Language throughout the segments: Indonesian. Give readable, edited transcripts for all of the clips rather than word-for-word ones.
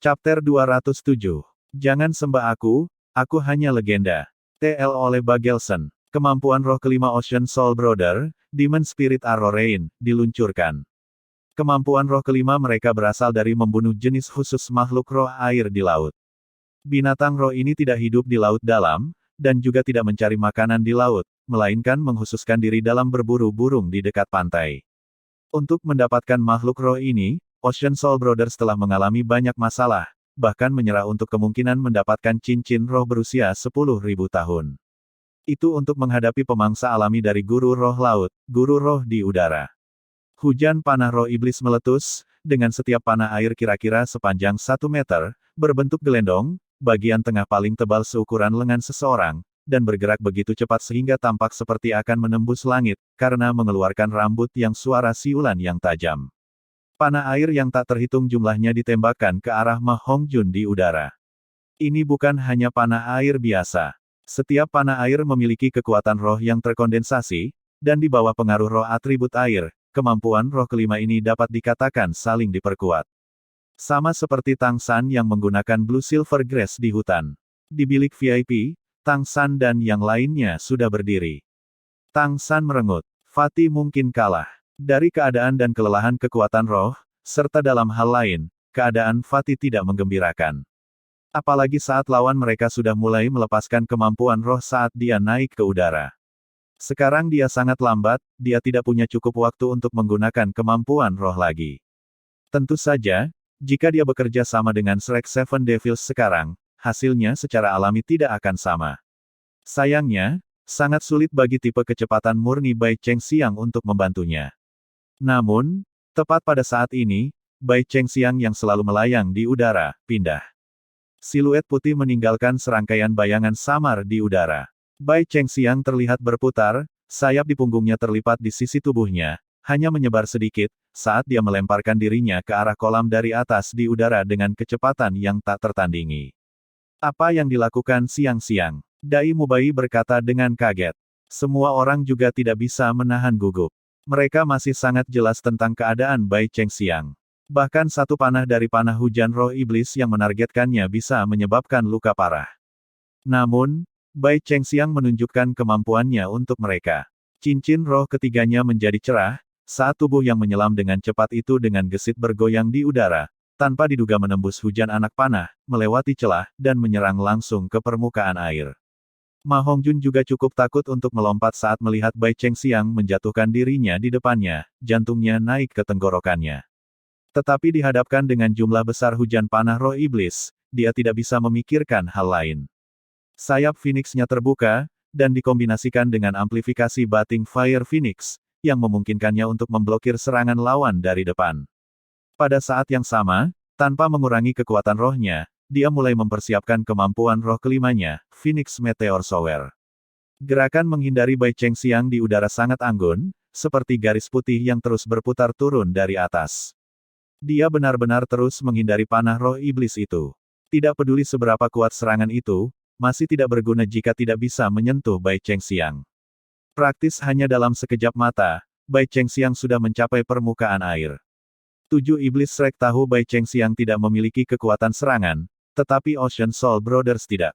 Chapter 207. Jangan sembah aku hanya legenda. TL oleh Bagelson. Kemampuan roh kelima Ocean Soul Brother, Demon Spirit Arrow Rain, diluncurkan. Kemampuan roh kelima mereka berasal dari membunuh jenis khusus makhluk roh air di laut. Binatang roh ini tidak hidup di laut dalam, dan juga tidak mencari makanan di laut, melainkan menghususkan diri dalam berburu burung di dekat pantai. Untuk mendapatkan makhluk roh ini, Ocean Soul Brothers telah mengalami banyak masalah, bahkan menyerah untuk kemungkinan mendapatkan cincin roh berusia 10.000 tahun. Itu untuk menghadapi pemangsa alami dari guru roh laut, guru roh di udara. Hujan panah roh iblis meletus, dengan setiap panah air kira-kira sepanjang 1 meter, berbentuk gelendong, bagian tengah paling tebal seukuran lengan seseorang, dan bergerak begitu cepat sehingga tampak seperti akan menembus langit, karena mengeluarkan rambut yang suara siulan yang tajam. Panah air yang tak terhitung jumlahnya ditembakkan ke arah Ma Hongjun di udara. Ini bukan hanya panah air biasa. Setiap panah air memiliki kekuatan roh yang terkondensasi, dan di bawah pengaruh roh atribut air, kemampuan roh kelima ini dapat dikatakan saling diperkuat. Sama seperti Tang San yang menggunakan Blue Silver Grass di hutan. Di bilik VIP, Tang San dan yang lainnya sudah berdiri. Tang San merengut. Fatih mungkin kalah. Dari keadaan dan kelelahan kekuatan roh, serta dalam hal lain, keadaan Fatih tidak menggembirakan. Apalagi saat lawan mereka sudah mulai melepaskan kemampuan roh saat dia naik ke udara. Sekarang dia sangat lambat, dia tidak punya cukup waktu untuk menggunakan kemampuan roh lagi. Tentu saja, jika dia bekerja sama dengan Shrek Seven Devils sekarang, hasilnya secara alami tidak akan sama. Sayangnya, sangat sulit bagi tipe kecepatan murni Bai Chengxiang untuk membantunya. Namun, tepat pada saat ini, Bai Chengxiang yang selalu melayang di udara, pindah. Siluet putih meninggalkan serangkaian bayangan samar di udara. Bai Chengxiang terlihat berputar, sayap di punggungnya terlipat di sisi tubuhnya, hanya menyebar sedikit, saat dia melemparkan dirinya ke arah kolam dari atas di udara dengan kecepatan yang tak tertandingi. Apa yang dilakukan siang-siang? Dai Mubai berkata dengan kaget. Semua orang juga tidak bisa menahan gugup. Mereka masih sangat jelas tentang keadaan Bai Chengxiang. Bahkan satu panah dari panah hujan roh iblis yang menargetkannya bisa menyebabkan luka parah. Namun, Bai Chengxiang menunjukkan kemampuannya untuk mereka. Cincin roh ketiganya menjadi cerah, saat tubuh yang menyelam dengan cepat itu dengan gesit bergoyang di udara, tanpa diduga menembus hujan anak panah, melewati celah, dan menyerang langsung ke permukaan air. Ma Hongjun juga cukup takut untuk melompat saat melihat Bai Chengxiang menjatuhkan dirinya di depannya, jantungnya naik ke tenggorokannya. Tetapi dihadapkan dengan jumlah besar hujan panah roh iblis, dia tidak bisa memikirkan hal lain. Sayap Phoenix-nya terbuka, dan dikombinasikan dengan amplifikasi Bating Fire Phoenix, yang memungkinkannya untuk memblokir serangan lawan dari depan. Pada saat yang sama, tanpa mengurangi kekuatan rohnya, dia mulai mempersiapkan kemampuan roh kelimanya, Phoenix Meteor Shower. Gerakan menghindari Bai Chengxiang di udara sangat anggun, seperti garis putih yang terus berputar turun dari atas. Dia benar-benar terus menghindari panah roh iblis itu. Tidak peduli seberapa kuat serangan itu, masih tidak berguna jika tidak bisa menyentuh Bai Chengxiang. Praktis hanya dalam sekejap mata, Bai Chengxiang sudah mencapai permukaan air. 7 iblis Shrek tahu Bai Chengxiang tidak memiliki kekuatan serangan, tetapi Ocean Soul Brothers tidak.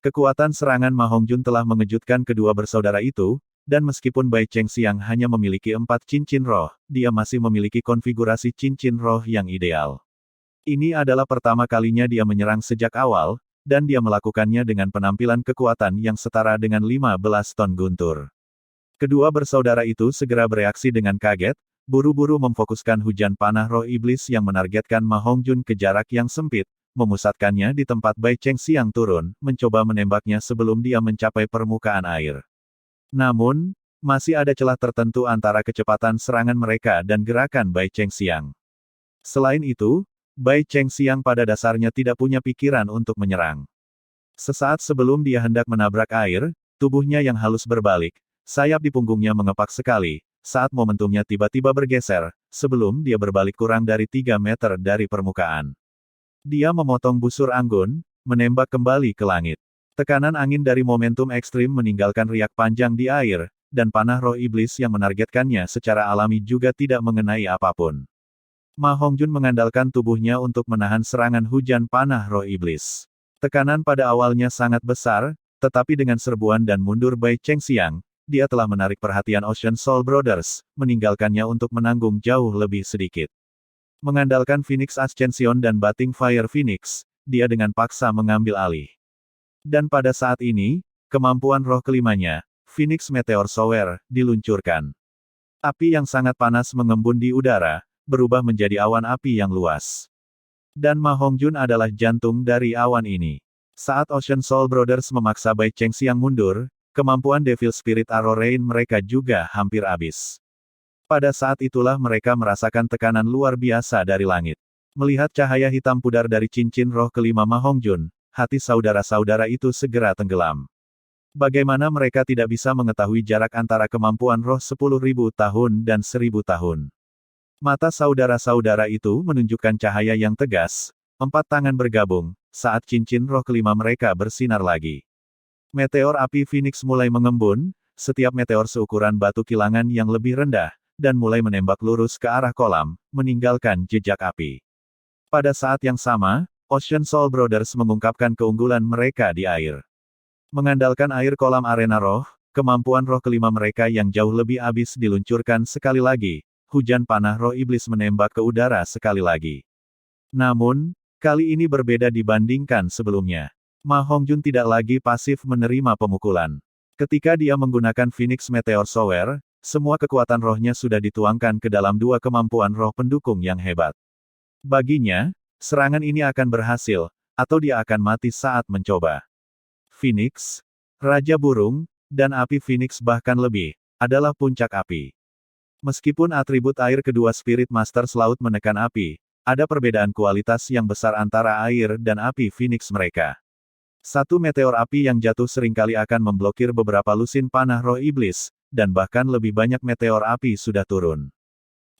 Kekuatan serangan Ma Hongjun telah mengejutkan kedua bersaudara itu, dan meskipun Bai Chengxiang hanya memiliki 4 cincin roh, dia masih memiliki konfigurasi cincin roh yang ideal. Ini adalah pertama kalinya dia menyerang sejak awal, dan dia melakukannya dengan penampilan kekuatan yang setara dengan 15 ton guntur. Kedua bersaudara itu segera bereaksi dengan kaget, buru-buru memfokuskan hujan panah roh iblis yang menargetkan Ma Hongjun ke jarak yang sempit, memusatkannya di tempat Bai Chengxiang turun, mencoba menembaknya sebelum dia mencapai permukaan air. Namun, masih ada celah tertentu antara kecepatan serangan mereka dan gerakan Bai Chengxiang. Selain itu, Bai Chengxiang pada dasarnya tidak punya pikiran untuk menyerang. Sesaat sebelum dia hendak menabrak air, tubuhnya yang halus berbalik, sayap di punggungnya mengepak sekali, saat momentumnya tiba-tiba bergeser, sebelum dia berbalik kurang dari 3 meter dari permukaan. Dia memotong busur anggun, menembak kembali ke langit. Tekanan angin dari momentum ekstrim meninggalkan riak panjang di air, dan panah roh iblis yang menargetkannya secara alami juga tidak mengenai apapun. Ma Hongjun mengandalkan tubuhnya untuk menahan serangan hujan panah roh iblis. Tekanan pada awalnya sangat besar, tetapi dengan serbuan dan mundur Bai Chengxiang, dia telah menarik perhatian Ocean Soul Brothers, meninggalkannya untuk menanggung jauh lebih sedikit. Mengandalkan Phoenix Ascension dan Bating Fire Phoenix, dia dengan paksa mengambil alih. Dan pada saat ini, kemampuan roh kelimanya, Phoenix Meteor Shower, diluncurkan. Api yang sangat panas mengembun di udara, berubah menjadi awan api yang luas. Dan Ma Hongjun adalah jantung dari awan ini. Saat Ocean Soul Brothers memaksa Bai Chengxiang mundur, kemampuan Devil Spirit Arrow Rain mereka juga hampir habis. Pada saat itulah mereka merasakan tekanan luar biasa dari langit. Melihat cahaya hitam pudar dari cincin roh kelima Ma Hongjun, hati saudara-saudara itu segera tenggelam. Bagaimana mereka tidak bisa mengetahui jarak antara kemampuan roh 10.000 tahun dan 1.000 tahun. Mata saudara-saudara itu menunjukkan cahaya yang tegas, 4 tangan bergabung, saat cincin roh kelima mereka bersinar lagi. Meteor api Phoenix mulai mengembun, setiap meteor seukuran batu kilangan yang lebih rendah, dan mulai menembak lurus ke arah kolam, meninggalkan jejak api. Pada saat yang sama, Ocean Soul Brothers mengungkapkan keunggulan mereka di air. Mengandalkan air kolam arena roh, kemampuan roh kelima mereka yang jauh lebih abis diluncurkan sekali lagi, hujan panah roh iblis menembak ke udara sekali lagi. Namun, kali ini berbeda dibandingkan sebelumnya. Ma Hongjun tidak lagi pasif menerima pemukulan. Ketika dia menggunakan Phoenix Meteor Shower, semua kekuatan rohnya sudah dituangkan ke dalam 2 kemampuan roh pendukung yang hebat. Baginya, serangan ini akan berhasil, atau dia akan mati saat mencoba. Phoenix, Raja Burung, dan api Phoenix bahkan lebih, adalah puncak api. Meskipun atribut air kedua Spirit Masters Laut menekan api, ada perbedaan kualitas yang besar antara air dan api Phoenix mereka. Satu meteor api yang jatuh seringkali akan memblokir beberapa lusin panah roh iblis, dan bahkan lebih banyak meteor api sudah turun.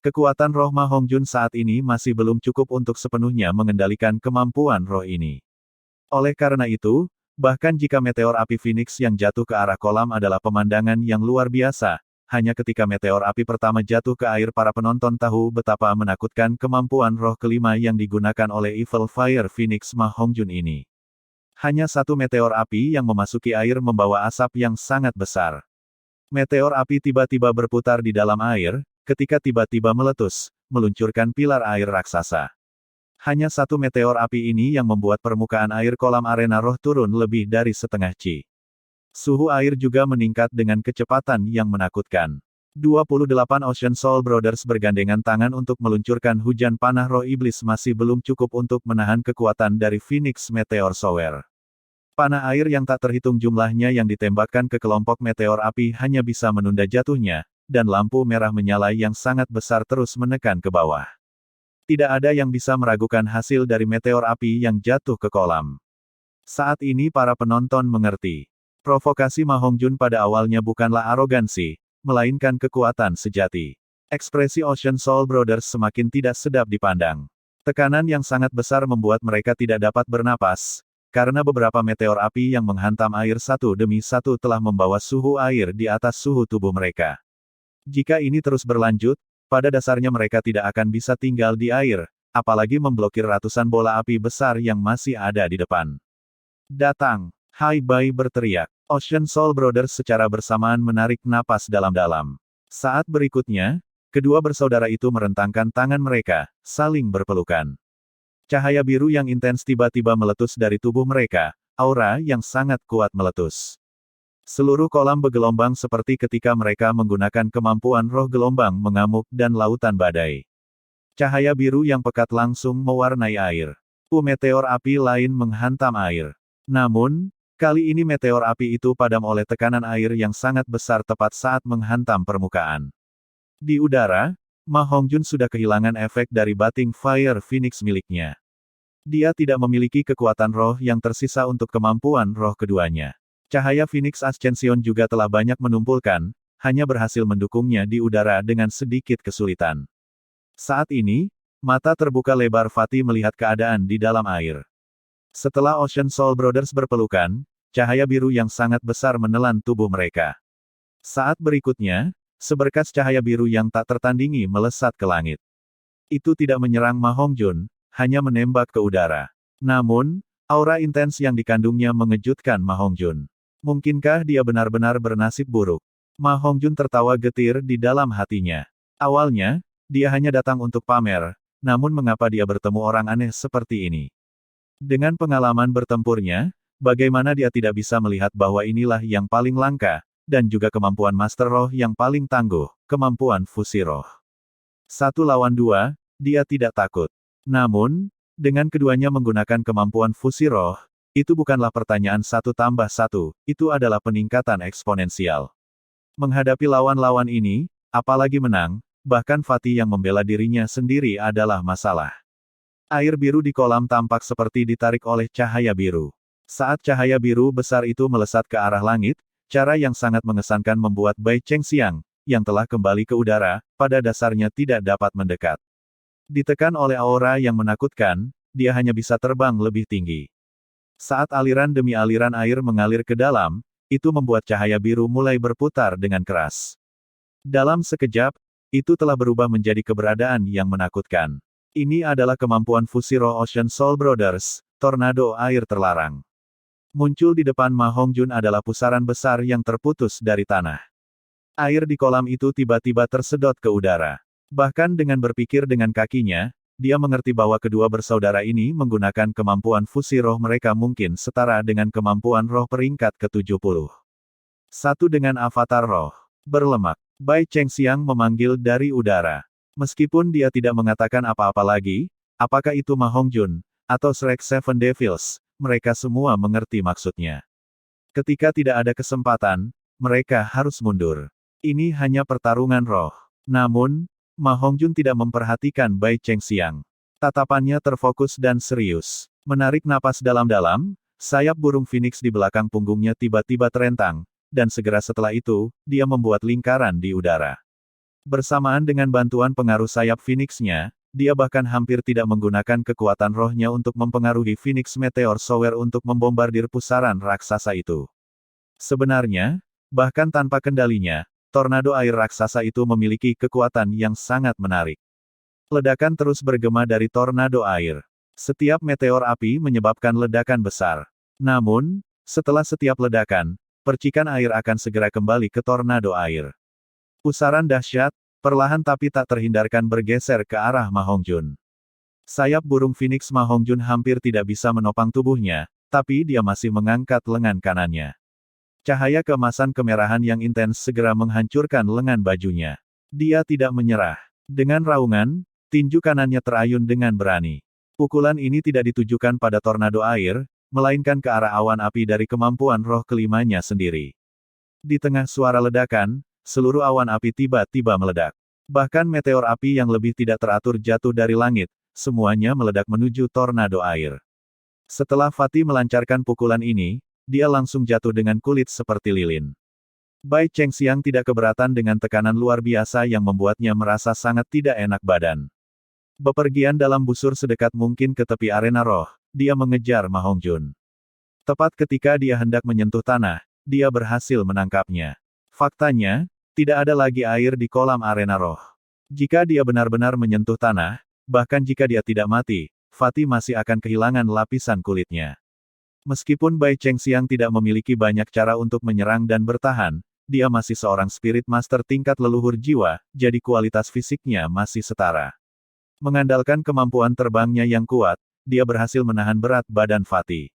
Kekuatan roh Ma Hongjun saat ini masih belum cukup untuk sepenuhnya mengendalikan kemampuan roh ini. Oleh karena itu, bahkan jika meteor api Phoenix yang jatuh ke arah kolam adalah pemandangan yang luar biasa, hanya ketika meteor api pertama jatuh ke air para penonton tahu betapa menakutkan kemampuan roh kelima yang digunakan oleh Evil Fire Phoenix Ma Hongjun ini. Hanya satu meteor api yang memasuki air membawa asap yang sangat besar. Meteor api tiba-tiba berputar di dalam air, ketika tiba-tiba meletus, meluncurkan pilar air raksasa. Hanya satu meteor api ini yang membuat permukaan air kolam arena roh turun lebih dari setengah Ci. Suhu air juga meningkat dengan kecepatan yang menakutkan. 28 Ocean Soul Brothers bergandengan tangan untuk meluncurkan hujan panah roh iblis masih belum cukup untuk menahan kekuatan dari Phoenix Meteor Shower. Panah air yang tak terhitung jumlahnya yang ditembakkan ke kelompok meteor api hanya bisa menunda jatuhnya, dan lampu merah menyala yang sangat besar terus menekan ke bawah. Tidak ada yang bisa meragukan hasil dari meteor api yang jatuh ke kolam. Saat ini para penonton mengerti. Provokasi Ma Hongjun pada awalnya bukanlah arogansi, melainkan kekuatan sejati. Ekspresi Ocean Soul Brothers semakin tidak sedap dipandang. Tekanan yang sangat besar membuat mereka tidak dapat bernapas, karena beberapa meteor api yang menghantam air satu demi satu telah membawa suhu air di atas suhu tubuh mereka. Jika ini terus berlanjut, pada dasarnya mereka tidak akan bisa tinggal di air, apalagi memblokir ratusan bola api besar yang masih ada di depan. Datang! Hai Bai berteriak. Ocean Soul Brothers secara bersamaan menarik napas dalam-dalam. Saat berikutnya, kedua bersaudara itu merentangkan tangan mereka, saling berpelukan. Cahaya biru yang intens tiba-tiba meletus dari tubuh mereka, aura yang sangat kuat meletus. Seluruh kolam bergelombang seperti ketika mereka menggunakan kemampuan roh gelombang mengamuk dan lautan badai. Cahaya biru yang pekat langsung mewarnai air. Meteor api lain menghantam air. Namun, kali ini meteor api itu padam oleh tekanan air yang sangat besar tepat saat menghantam permukaan. Di udara, Ma Hongjun sudah kehilangan efek dari Bating Fire Phoenix miliknya. Dia tidak memiliki kekuatan roh yang tersisa untuk kemampuan roh keduanya. Cahaya Phoenix Ascension juga telah banyak menumpulkan, hanya berhasil mendukungnya di udara dengan sedikit kesulitan. Saat ini, mata terbuka lebar Fatih melihat keadaan di dalam air. Setelah Ocean Soul Brothers berpelukan, cahaya biru yang sangat besar menelan tubuh mereka. Saat berikutnya, seberkas cahaya biru yang tak tertandingi melesat ke langit. Itu tidak menyerang Ma Hongjun, hanya menembak ke udara. Namun, aura intens yang dikandungnya mengejutkan Ma Hongjun. Mungkinkah dia benar-benar bernasib buruk? Ma Hongjun tertawa getir di dalam hatinya. Awalnya, dia hanya datang untuk pamer, namun mengapa dia bertemu orang aneh seperti ini? Dengan pengalaman bertempurnya, bagaimana dia tidak bisa melihat bahwa inilah yang paling langka, dan juga kemampuan Master Roh yang paling tangguh, kemampuan fusi roh. 1 lawan 2, dia tidak takut. Namun, dengan keduanya menggunakan kemampuan fusi roh, itu bukanlah pertanyaan 1+1, itu adalah peningkatan eksponensial. Menghadapi lawan-lawan ini, apalagi menang, bahkan Fatih yang membela dirinya sendiri adalah masalah. Air biru di kolam tampak seperti ditarik oleh cahaya biru. Saat cahaya biru besar itu melesat ke arah langit, cara yang sangat mengesankan membuat Bai Chengxiang, yang telah kembali ke udara, pada dasarnya tidak dapat mendekat. Ditekan oleh aura yang menakutkan, dia hanya bisa terbang lebih tinggi. Saat aliran demi aliran air mengalir ke dalam, itu membuat cahaya biru mulai berputar dengan keras. Dalam sekejap, itu telah berubah menjadi keberadaan yang menakutkan. Ini adalah kemampuan fusi roh Ocean Soul Brothers, tornado air terlarang. Muncul di depan Ma Hongjun adalah pusaran besar yang terputus dari tanah. Air di kolam itu tiba-tiba tersedot ke udara. Bahkan dengan berpikir dengan kakinya, dia mengerti bahwa kedua bersaudara ini menggunakan kemampuan fusi roh mereka mungkin setara dengan kemampuan roh peringkat ke-70. Satu dengan avatar roh berlemak. Bai Chengxiang memanggil dari udara. Meskipun dia tidak mengatakan apa-apa lagi, apakah itu Ma Hongjun, atau Shrek Seven Devils, mereka semua mengerti maksudnya. Ketika tidak ada kesempatan, mereka harus mundur. Ini hanya pertarungan roh. Namun, Ma Hongjun tidak memperhatikan Bai Chengxiang. Tatapannya terfokus dan serius. Menarik napas dalam-dalam, sayap burung phoenix di belakang punggungnya tiba-tiba terentang, dan segera setelah itu, dia membuat lingkaran di udara. Bersamaan dengan bantuan pengaruh sayap phoenix-nya, dia bahkan hampir tidak menggunakan kekuatan rohnya untuk mempengaruhi Phoenix Meteor Shower untuk membombardir pusaran raksasa itu. Sebenarnya, bahkan tanpa kendalinya, tornado air raksasa itu memiliki kekuatan yang sangat menarik. Ledakan terus bergema dari tornado air. Setiap meteor api menyebabkan ledakan besar. Namun, setelah setiap ledakan, percikan air akan segera kembali ke tornado air. Pusaran dahsyat, perlahan tapi tak terhindarkan bergeser ke arah Ma Hongjun. Sayap burung phoenix Ma Hongjun hampir tidak bisa menopang tubuhnya, tapi dia masih mengangkat lengan kanannya. Cahaya keemasan kemerahan yang intens segera menghancurkan lengan bajunya. Dia tidak menyerah. Dengan raungan, tinju kanannya terayun dengan berani. Pukulan ini tidak ditujukan pada tornado air, melainkan ke arah awan api dari kemampuan roh kelimanya sendiri. Di tengah suara ledakan, seluruh awan api tiba-tiba meledak. Bahkan meteor api yang lebih tidak teratur jatuh dari langit, semuanya meledak menuju tornado air. Setelah Fatih melancarkan pukulan ini, dia langsung jatuh dengan kulit seperti lilin. Bai Chengxiang tidak keberatan dengan tekanan luar biasa yang membuatnya merasa sangat tidak enak badan. Bepergian dalam busur sedekat mungkin ke tepi arena roh, dia mengejar Ma Hongjun. Tepat ketika dia hendak menyentuh tanah, dia berhasil menangkapnya. Faktanya, tidak ada lagi air di kolam arena roh. Jika dia benar-benar menyentuh tanah, bahkan jika dia tidak mati, Fatih masih akan kehilangan lapisan kulitnya. Meskipun Bai Chengxiang tidak memiliki banyak cara untuk menyerang dan bertahan, dia masih seorang spirit master tingkat leluhur jiwa, jadi kualitas fisiknya masih setara. Mengandalkan kemampuan terbangnya yang kuat, dia berhasil menahan berat badan Fatih.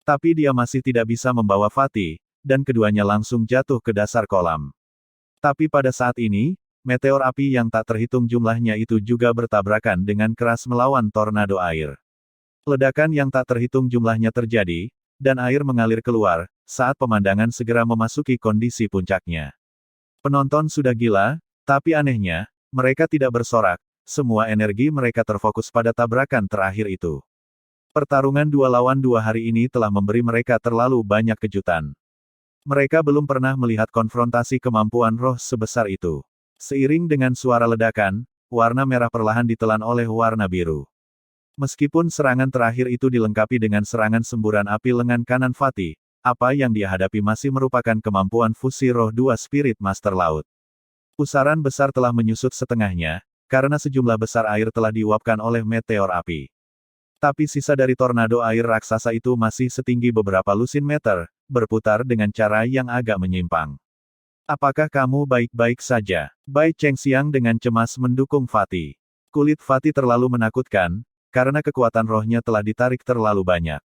Tapi dia masih tidak bisa membawa Fatih, dan keduanya langsung jatuh ke dasar kolam. Tapi pada saat ini, meteor api yang tak terhitung jumlahnya itu juga bertabrakan dengan keras melawan tornado air. Ledakan yang tak terhitung jumlahnya terjadi, dan air mengalir keluar, saat pemandangan segera memasuki kondisi puncaknya. Penonton sudah gila, tapi anehnya, mereka tidak bersorak, semua energi mereka terfokus pada tabrakan terakhir itu. Pertarungan 2 lawan 2 hari ini telah memberi mereka terlalu banyak kejutan. Mereka belum pernah melihat konfrontasi kemampuan roh sebesar itu. Seiring dengan suara ledakan, warna merah perlahan ditelan oleh warna biru. Meskipun serangan terakhir itu dilengkapi dengan serangan semburan api lengan kanan Fatih, apa yang dia hadapi masih merupakan kemampuan fusi roh 2 spirit master laut. Pusaran besar telah menyusut setengahnya, karena sejumlah besar air telah diuapkan oleh meteor api. Tapi sisa dari tornado air raksasa itu masih setinggi beberapa lusin meter, berputar dengan cara yang agak menyimpang. Apakah kamu baik-baik saja? Bai Chengxiang dengan cemas mendukung Fatih. Kulit Fatih terlalu menakutkan, karena kekuatan rohnya telah ditarik terlalu banyak.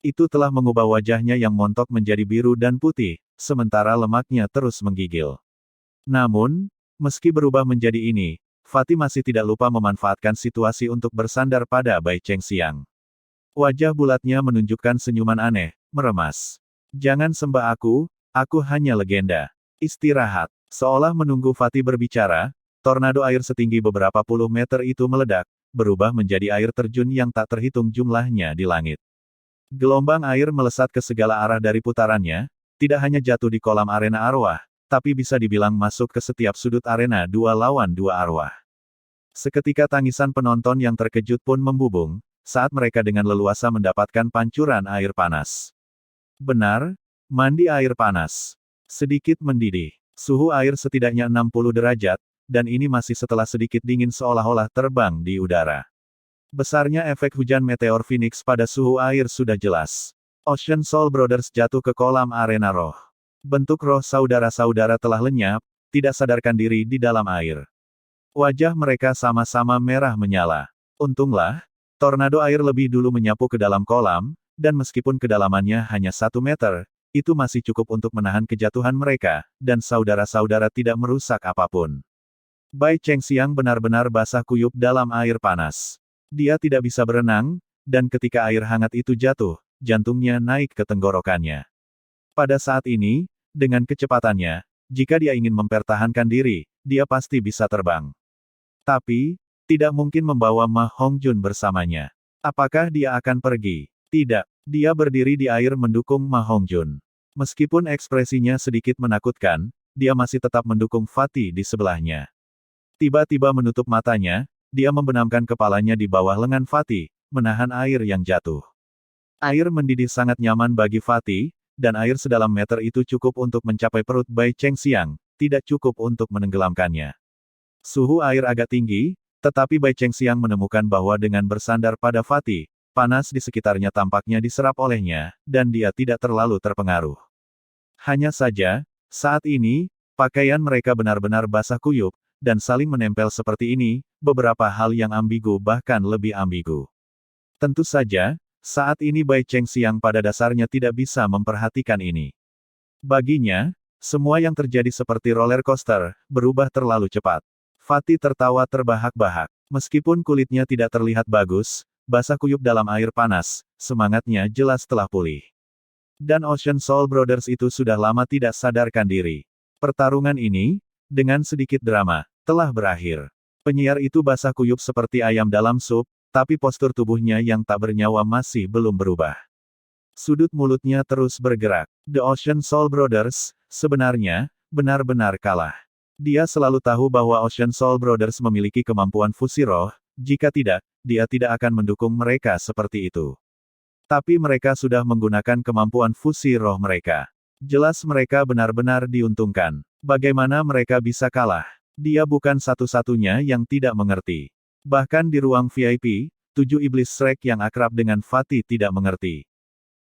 Itu telah mengubah wajahnya yang montok menjadi biru dan putih, sementara lemaknya terus menggigil. Namun, meski berubah menjadi ini, Fatih masih tidak lupa memanfaatkan situasi untuk bersandar pada Bai Chengxiang. Wajah bulatnya menunjukkan senyuman aneh, meremas. Jangan sembah aku hanya legenda. Istirahat. Seolah menunggu Fatih berbicara, tornado air setinggi beberapa puluh meter itu meledak, berubah menjadi air terjun yang tak terhitung jumlahnya di langit. Gelombang air melesat ke segala arah dari putarannya, tidak hanya jatuh di kolam arena arwah, tapi bisa dibilang masuk ke setiap sudut arena 2 lawan 2 arwah. Seketika tangisan penonton yang terkejut pun membubung, saat mereka dengan leluasa mendapatkan pancuran air panas. Benar, mandi air panas. Sedikit mendidih. Suhu air setidaknya 60 derajat, dan ini masih setelah sedikit dingin seolah-olah terbang di udara. Besarnya efek hujan meteor Phoenix pada suhu air sudah jelas. Ocean Soul Brothers jatuh ke kolam arena roh. Bentuk roh saudara-saudara telah lenyap, tidak sadarkan diri di dalam air. Wajah mereka sama-sama merah menyala. Untunglah, tornado air lebih dulu menyapu ke dalam kolam, dan meskipun kedalamannya hanya 1 meter, itu masih cukup untuk menahan kejatuhan mereka, dan saudara-saudara tidak merusak apapun. Bai Chengxiang benar-benar basah kuyup dalam air panas. Dia tidak bisa berenang, dan ketika air hangat itu jatuh, jantungnya naik ke tenggorokannya. Pada saat ini, dengan kecepatannya, jika dia ingin mempertahankan diri, dia pasti bisa terbang. Tapi, tidak mungkin membawa Ma Hongjun bersamanya. Apakah dia akan pergi? Tidak. Dia berdiri di air mendukung Ma Hongjun. Meskipun ekspresinya sedikit menakutkan, dia masih tetap mendukung Fatih di sebelahnya. Tiba-tiba menutup matanya, dia membenamkan kepalanya di bawah lengan Fatih, menahan air yang jatuh. Air mendidih sangat nyaman bagi Fatih, dan air sedalam meter itu cukup untuk mencapai perut Bai Chengxiang, tidak cukup untuk menenggelamkannya. Suhu air agak tinggi, tetapi Bai Chengxiang menemukan bahwa dengan bersandar pada Fatih, panas di sekitarnya tampaknya diserap olehnya, dan dia tidak terlalu terpengaruh. Hanya saja, saat ini, pakaian mereka benar-benar basah kuyup, dan saling menempel seperti ini, beberapa hal yang ambigu bahkan lebih ambigu. Tentu saja, saat ini Bai Chengxiang pada dasarnya tidak bisa memperhatikan ini. Baginya, semua yang terjadi seperti roller coaster, berubah terlalu cepat. Fatih tertawa terbahak-bahak. Meskipun kulitnya tidak terlihat bagus, basah kuyup dalam air panas, semangatnya jelas telah pulih. Dan Ocean Soul Brothers itu sudah lama tidak sadarkan diri. Pertarungan ini, dengan sedikit drama, telah berakhir. Penyiar itu basah kuyup seperti ayam dalam sup, tapi postur tubuhnya yang tak bernyawa masih belum berubah. Sudut mulutnya terus bergerak. The Ocean Soul Brothers, sebenarnya, benar-benar kalah. Dia selalu tahu bahwa Ocean Soul Brothers memiliki kemampuan fusi roh, jika tidak, dia tidak akan mendukung mereka seperti itu. Tapi mereka sudah menggunakan kemampuan fusi roh mereka. Jelas mereka benar-benar diuntungkan. Bagaimana mereka bisa kalah? Dia bukan satu-satunya yang tidak mengerti. Bahkan di ruang VIP, 7 iblis Shrek yang akrab dengan Fatih tidak mengerti.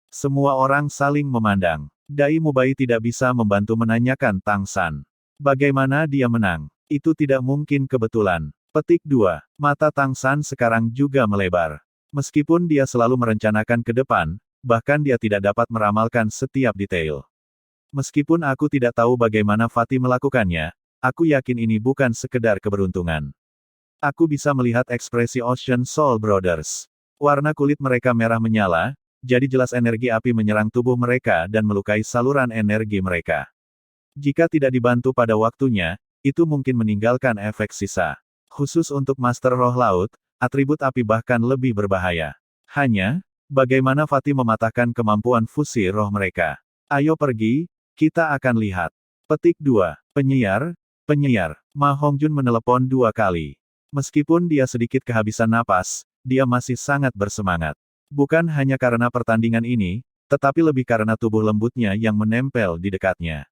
Semua orang saling memandang. Dai Mubai tidak bisa membantu menanyakan Tang San. Bagaimana dia menang? Itu tidak mungkin kebetulan. Petik 2. Mata Tang San sekarang juga melebar. Meskipun dia selalu merencanakan ke depan, bahkan dia tidak dapat meramalkan setiap detail. Meskipun aku tidak tahu bagaimana Fatih melakukannya, aku yakin ini bukan sekedar keberuntungan. Aku bisa melihat ekspresi Ocean Soul Brothers. Warna kulit mereka merah menyala, jadi jelas energi api menyerang tubuh mereka dan melukai saluran energi mereka. Jika tidak dibantu pada waktunya, itu mungkin meninggalkan efek sisa. Khusus untuk Master Roh Laut, atribut api bahkan lebih berbahaya. Hanya, bagaimana Fatih mematahkan kemampuan fusi roh mereka? Ayo pergi, kita akan lihat. Petik 2. Penyiar. Ma Hongjun menelepon 2 kali. Meskipun dia sedikit kehabisan napas, dia masih sangat bersemangat. Bukan hanya karena pertandingan ini, tetapi lebih karena tubuh lembutnya yang menempel di dekatnya.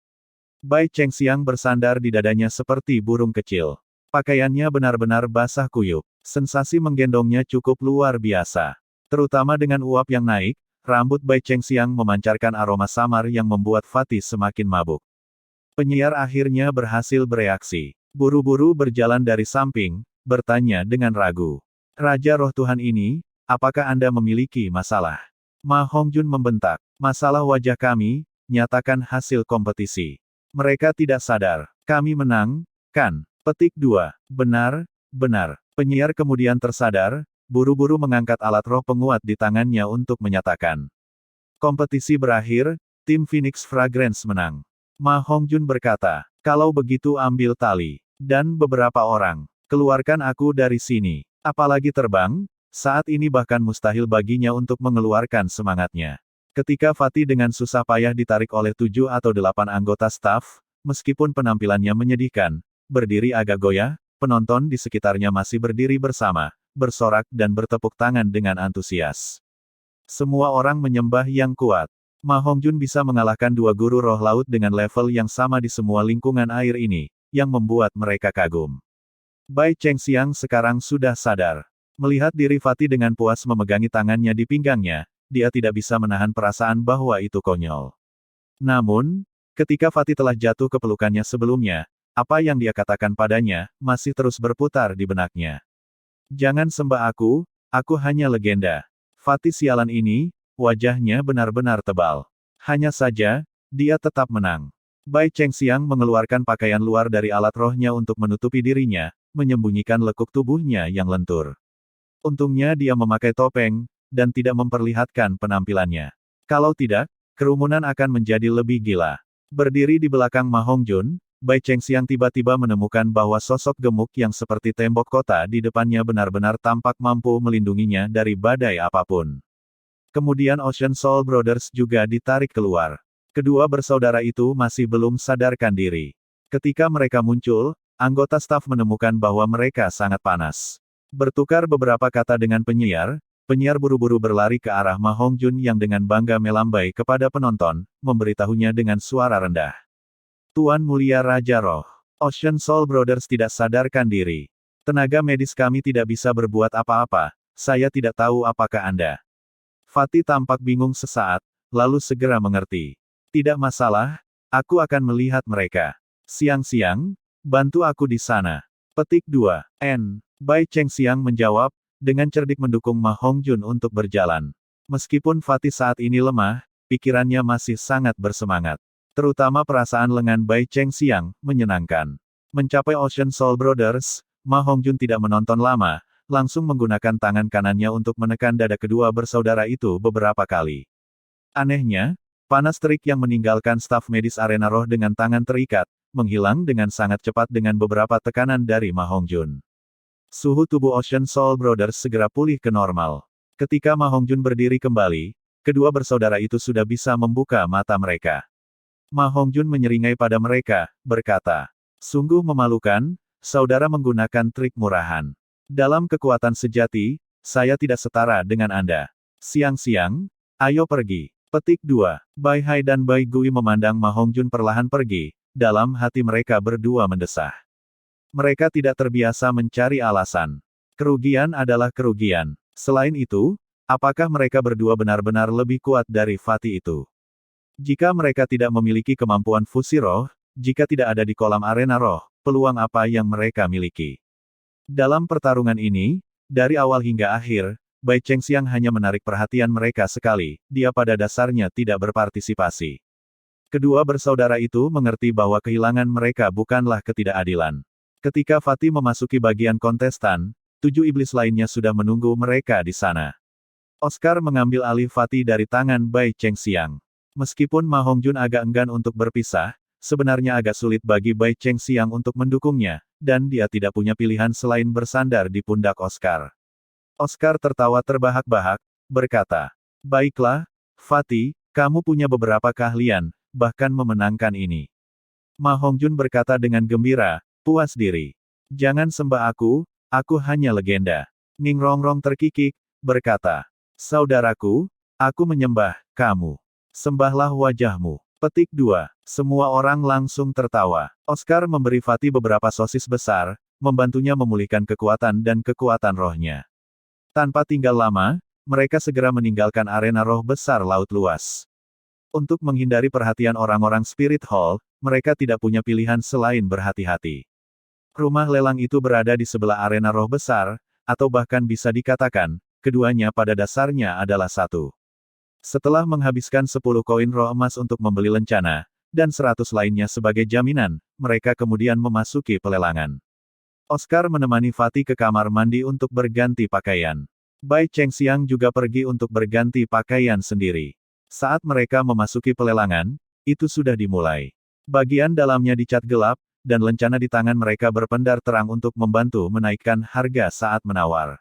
Bai Chengxiang bersandar di dadanya seperti burung kecil. Pakaiannya benar-benar basah kuyup. Sensasi menggendongnya cukup luar biasa. Terutama dengan uap yang naik, rambut Bai Chengxiang memancarkan aroma samar yang membuat Fatih semakin mabuk. Penyiar akhirnya berhasil bereaksi. Buru-buru berjalan dari samping, bertanya dengan ragu. Raja Roh Tuhan ini, apakah Anda memiliki masalah? Ma Hongjun membentak. Masalah wajah kami, nyatakan hasil kompetisi. Mereka tidak sadar. Kami menang, kan? Petik 2. Benar, benar. Penyiar kemudian tersadar, buru-buru mengangkat alat roh penguat di tangannya untuk menyatakan. Kompetisi berakhir, tim Phoenix Fragrance menang. Ma Hongjun berkata, kalau begitu ambil tali. Dan beberapa orang. Keluarkan aku dari sini. Apalagi terbang, saat ini bahkan mustahil baginya untuk mengeluarkan semangatnya. Ketika Fatih dengan susah payah ditarik oleh 7 atau 8 anggota staf, meskipun penampilannya menyedihkan, berdiri agak goyah, penonton di sekitarnya masih berdiri bersama, bersorak dan bertepuk tangan dengan antusias. Semua orang menyembah yang kuat. Ma Hongjun bisa mengalahkan 2 guru roh laut dengan level yang sama di semua lingkungan air ini, yang membuat mereka kagum. Bai Chengxiang sekarang sudah sadar. Melihat diri Fatih dengan puas memegangi tangannya di pinggangnya, dia tidak bisa menahan perasaan bahwa itu konyol. Namun, ketika Fatih telah jatuh ke pelukannya sebelumnya, apa yang dia katakan padanya, masih terus berputar di benaknya. Jangan sembah aku hanya legenda. Fatih sialan ini, wajahnya benar-benar tebal. Hanya saja, dia tetap menang. Bai Chengxiang mengeluarkan pakaian luar dari alat rohnya untuk menutupi dirinya, menyembunyikan lekuk tubuhnya yang lentur. Untungnya dia memakai topeng, dan tidak memperlihatkan penampilannya. Kalau tidak, kerumunan akan menjadi lebih gila. Berdiri di belakang Ma Hongjun, Bai Chengxiang tiba-tiba menemukan bahwa sosok gemuk yang seperti tembok kota di depannya benar-benar tampak mampu melindunginya dari badai apapun. Kemudian Ocean Soul Brothers juga ditarik keluar. Kedua bersaudara itu masih belum sadarkan diri. Ketika mereka muncul, anggota staf menemukan bahwa mereka sangat panas. Bertukar beberapa kata dengan penyiar buru-buru berlari ke arah Ma Hongjun yang dengan bangga melambai kepada penonton, memberitahunya dengan suara rendah. Tuan Mulia Raja Roh, Ocean Soul Brothers tidak sadarkan diri. Tenaga medis kami tidak bisa berbuat apa-apa, saya tidak tahu apakah Anda. Fatih tampak bingung sesaat, lalu segera mengerti. Tidak masalah, aku akan melihat mereka. Siang-siang, bantu aku di sana. Petik 2. N. Bai Chengxiang menjawab, dengan cerdik mendukung Ma Hongjun untuk berjalan. Meskipun Fatih saat ini lemah, pikirannya masih sangat bersemangat. Terutama perasaan lengan Bai Chengxiang, menyenangkan. Mencapai Ocean Soul Brothers, Ma Hongjun tidak menonton lama, langsung menggunakan tangan kanannya untuk menekan dada kedua bersaudara itu beberapa kali. Anehnya, panas terik yang meninggalkan staf medis arena roh dengan tangan terikat, menghilang dengan sangat cepat dengan beberapa tekanan dari Ma Hongjun. Suhu tubuh Ocean Soul Brothers segera pulih ke normal. Ketika Ma Hongjun berdiri kembali, kedua bersaudara itu sudah bisa membuka mata mereka. Ma Hongjun menyeringai pada mereka, berkata, sungguh memalukan, saudara menggunakan trik murahan. Dalam kekuatan sejati, saya tidak setara dengan Anda. Siang-siang, ayo pergi. Petik 2. Bai Hai dan Bai Gui memandang Ma Hongjun perlahan pergi, dalam hati mereka berdua mendesah. Mereka tidak terbiasa mencari alasan. Kerugian adalah kerugian. Selain itu, apakah mereka berdua benar-benar lebih kuat dari Fatih itu? Jika mereka tidak memiliki kemampuan fusi roh, jika tidak ada di kolam arena roh, peluang apa yang mereka miliki? Dalam pertarungan ini, dari awal hingga akhir, Bai Chengxiang hanya menarik perhatian mereka sekali, dia pada dasarnya tidak berpartisipasi. Kedua bersaudara itu mengerti bahwa kehilangan mereka bukanlah ketidakadilan. Ketika Fatih memasuki bagian kontestan, 7 iblis lainnya sudah menunggu mereka di sana. Oscar mengambil alih Fatih dari tangan Bai Chengxiang. Meskipun Ma Hongjun agak enggan untuk berpisah, sebenarnya agak sulit bagi Bai Chengxiang untuk mendukungnya, dan dia tidak punya pilihan selain bersandar di pundak Oscar. Oscar tertawa terbahak-bahak, berkata, baiklah, Fatih, kamu punya beberapa keahlian, bahkan memenangkan ini. Ma Hongjun berkata dengan gembira, puas diri. Jangan sembah aku hanya legenda. Ning Rongrong terkikik, berkata, saudaraku, aku menyembah kamu. Sembahlah wajahmu. Petik 2. Semua orang langsung tertawa. Oscar memberi Fatih beberapa sosis besar, membantunya memulihkan kekuatan dan kekuatan rohnya. Tanpa tinggal lama, mereka segera meninggalkan arena roh besar laut luas. Untuk menghindari perhatian orang-orang Spirit Hall, mereka tidak punya pilihan selain berhati-hati. Rumah lelang itu berada di sebelah arena roh besar, atau bahkan bisa dikatakan, keduanya pada dasarnya adalah satu. Setelah menghabiskan 10 koin roh emas untuk membeli lencana, dan 100 lainnya sebagai jaminan, mereka kemudian memasuki pelelangan. Oscar menemani Fatih ke kamar mandi untuk berganti pakaian. Bai Chengxiang juga pergi untuk berganti pakaian sendiri. Saat mereka memasuki pelelangan, itu sudah dimulai. Bagian dalamnya dicat gelap, dan lencana di tangan mereka berpendar terang untuk membantu menaikkan harga saat menawar.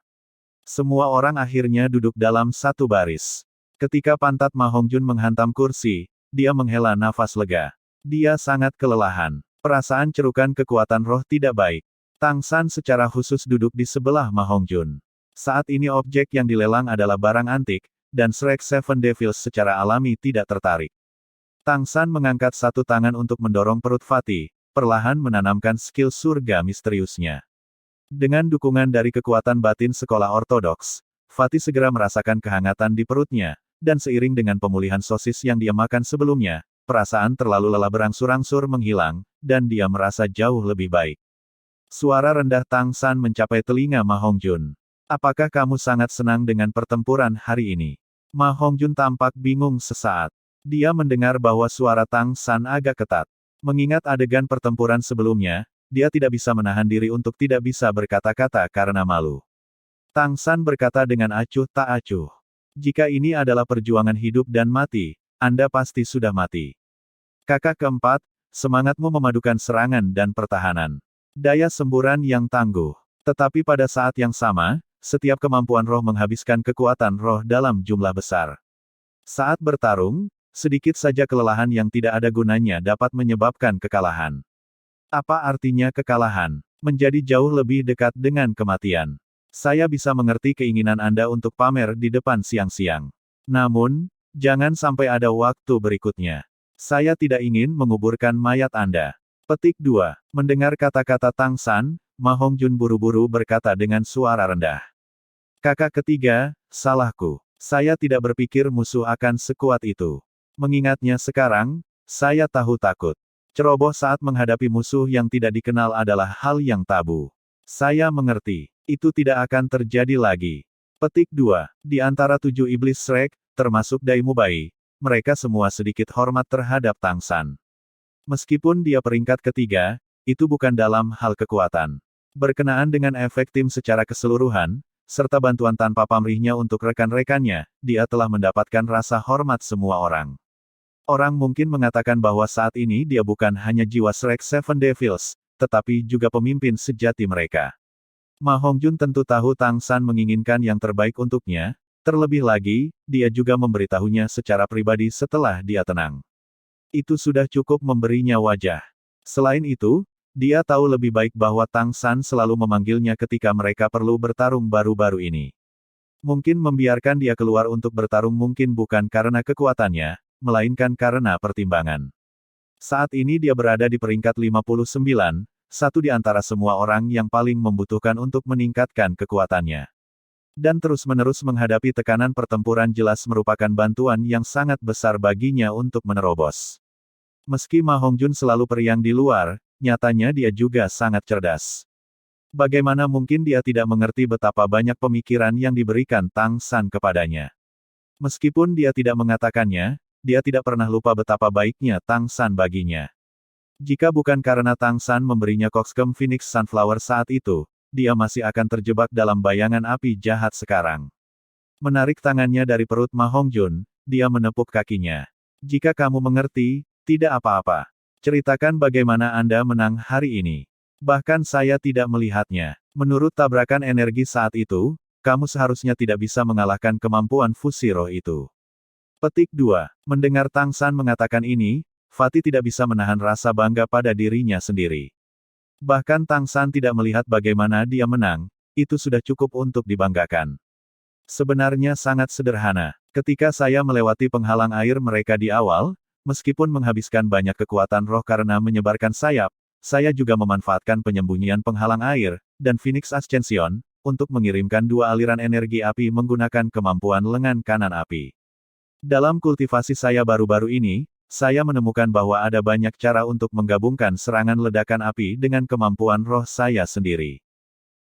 Semua orang akhirnya duduk dalam satu baris. Ketika pantat Ma Hongjun menghantam kursi, dia menghela nafas lega. Dia sangat kelelahan. Perasaan cerukan kekuatan roh tidak baik. Tang San secara khusus duduk di sebelah Ma Hongjun. Saat ini objek yang dilelang adalah barang antik, dan Shrek Seven Devils secara alami tidak tertarik. Tang San mengangkat satu tangan untuk mendorong perut Fatih, perlahan menanamkan skill surga misteriusnya. Dengan dukungan dari kekuatan batin sekolah ortodoks, Fatih segera merasakan kehangatan di perutnya, dan seiring dengan pemulihan sosis yang dia makan sebelumnya, perasaan terlalu lelah berangsur-angsur menghilang, dan dia merasa jauh lebih baik. Suara rendah Tang San mencapai telinga Ma Hongjun. Apakah kamu sangat senang dengan pertempuran hari ini? Ma Hongjun tampak bingung sesaat. Dia mendengar bahwa suara Tang San agak ketat. Mengingat adegan pertempuran sebelumnya, dia tidak bisa menahan diri untuk tidak bisa berkata-kata karena malu. Tang San berkata dengan acuh tak acuh. Jika ini adalah perjuangan hidup dan mati, Anda pasti sudah mati. Kakak keempat, semangatmu memadukan serangan dan pertahanan. Daya semburan yang tangguh. Tetapi pada saat yang sama, setiap kemampuan roh menghabiskan kekuatan roh dalam jumlah besar. Saat bertarung, sedikit saja kelelahan yang tidak ada gunanya dapat menyebabkan kekalahan. Apa artinya kekalahan? Menjadi jauh lebih dekat dengan kematian. Saya bisa mengerti keinginan Anda untuk pamer di depan siang-siang. Namun, jangan sampai ada waktu berikutnya. Saya tidak ingin menguburkan mayat Anda. Petik 2. Mendengar kata-kata Tang San, Ma Hongjun buru-buru berkata dengan suara rendah. Kakak ketiga, salahku. Saya tidak berpikir musuh akan sekuat itu. Mengingatnya sekarang, saya tahu takut. Ceroboh saat menghadapi musuh yang tidak dikenal adalah hal yang tabu. Saya mengerti. Itu tidak akan terjadi lagi. Petik 2. Di antara 7 iblis Shrek, termasuk Daimu Bai, mereka semua sedikit hormat terhadap Tang San. Meskipun dia peringkat ketiga, itu bukan dalam hal kekuatan. Berkenaan dengan efek tim secara keseluruhan, serta bantuan tanpa pamrihnya untuk rekan-rekannya, dia telah mendapatkan rasa hormat semua orang. Orang mungkin mengatakan bahwa saat ini dia bukan hanya jiwa Shrek Seven Devils, tetapi juga pemimpin sejati mereka. Ma Hongjun tentu tahu Tang San menginginkan yang terbaik untuknya, terlebih lagi, dia juga memberitahunya secara pribadi setelah dia tenang. Itu sudah cukup memberinya wajah. Selain itu, dia tahu lebih baik bahwa Tang San selalu memanggilnya ketika mereka perlu bertarung baru-baru ini. Mungkin membiarkan dia keluar untuk bertarung mungkin bukan karena kekuatannya, melainkan karena pertimbangan. Saat ini dia berada di peringkat 59, satu di antara semua orang yang paling membutuhkan untuk meningkatkan kekuatannya. Dan terus-menerus menghadapi tekanan pertempuran jelas merupakan bantuan yang sangat besar baginya untuk menerobos. Meski Ma Hongjun selalu periang di luar, nyatanya dia juga sangat cerdas. Bagaimana mungkin dia tidak mengerti betapa banyak pemikiran yang diberikan Tang San kepadanya. Meskipun dia tidak mengatakannya, dia tidak pernah lupa betapa baiknya Tang San baginya. Jika bukan karena Tang San memberinya kokskem Phoenix Sunflower saat itu, dia masih akan terjebak dalam bayangan api jahat sekarang. Menarik tangannya dari perut Ma Hongjun, dia menepuk kakinya. Jika kamu mengerti, tidak apa-apa. Ceritakan bagaimana Anda menang hari ini. Bahkan saya tidak melihatnya. Menurut tabrakan energi saat itu, kamu seharusnya tidak bisa mengalahkan kemampuan fusi roh itu. Petik 2. Mendengar Tang San mengatakan ini, Fatih tidak bisa menahan rasa bangga pada dirinya sendiri. Bahkan Tang San tidak melihat bagaimana dia menang, itu sudah cukup untuk dibanggakan. Sebenarnya sangat sederhana. Ketika saya melewati penghalang air mereka di awal, meskipun menghabiskan banyak kekuatan roh karena menyebarkan sayap, saya juga memanfaatkan penyembunyian penghalang air, dan Phoenix Ascension, untuk mengirimkan dua aliran energi api menggunakan kemampuan lengan kanan api. Dalam kultivasi saya baru-baru ini, saya menemukan bahwa ada banyak cara untuk menggabungkan serangan ledakan api dengan kemampuan roh saya sendiri.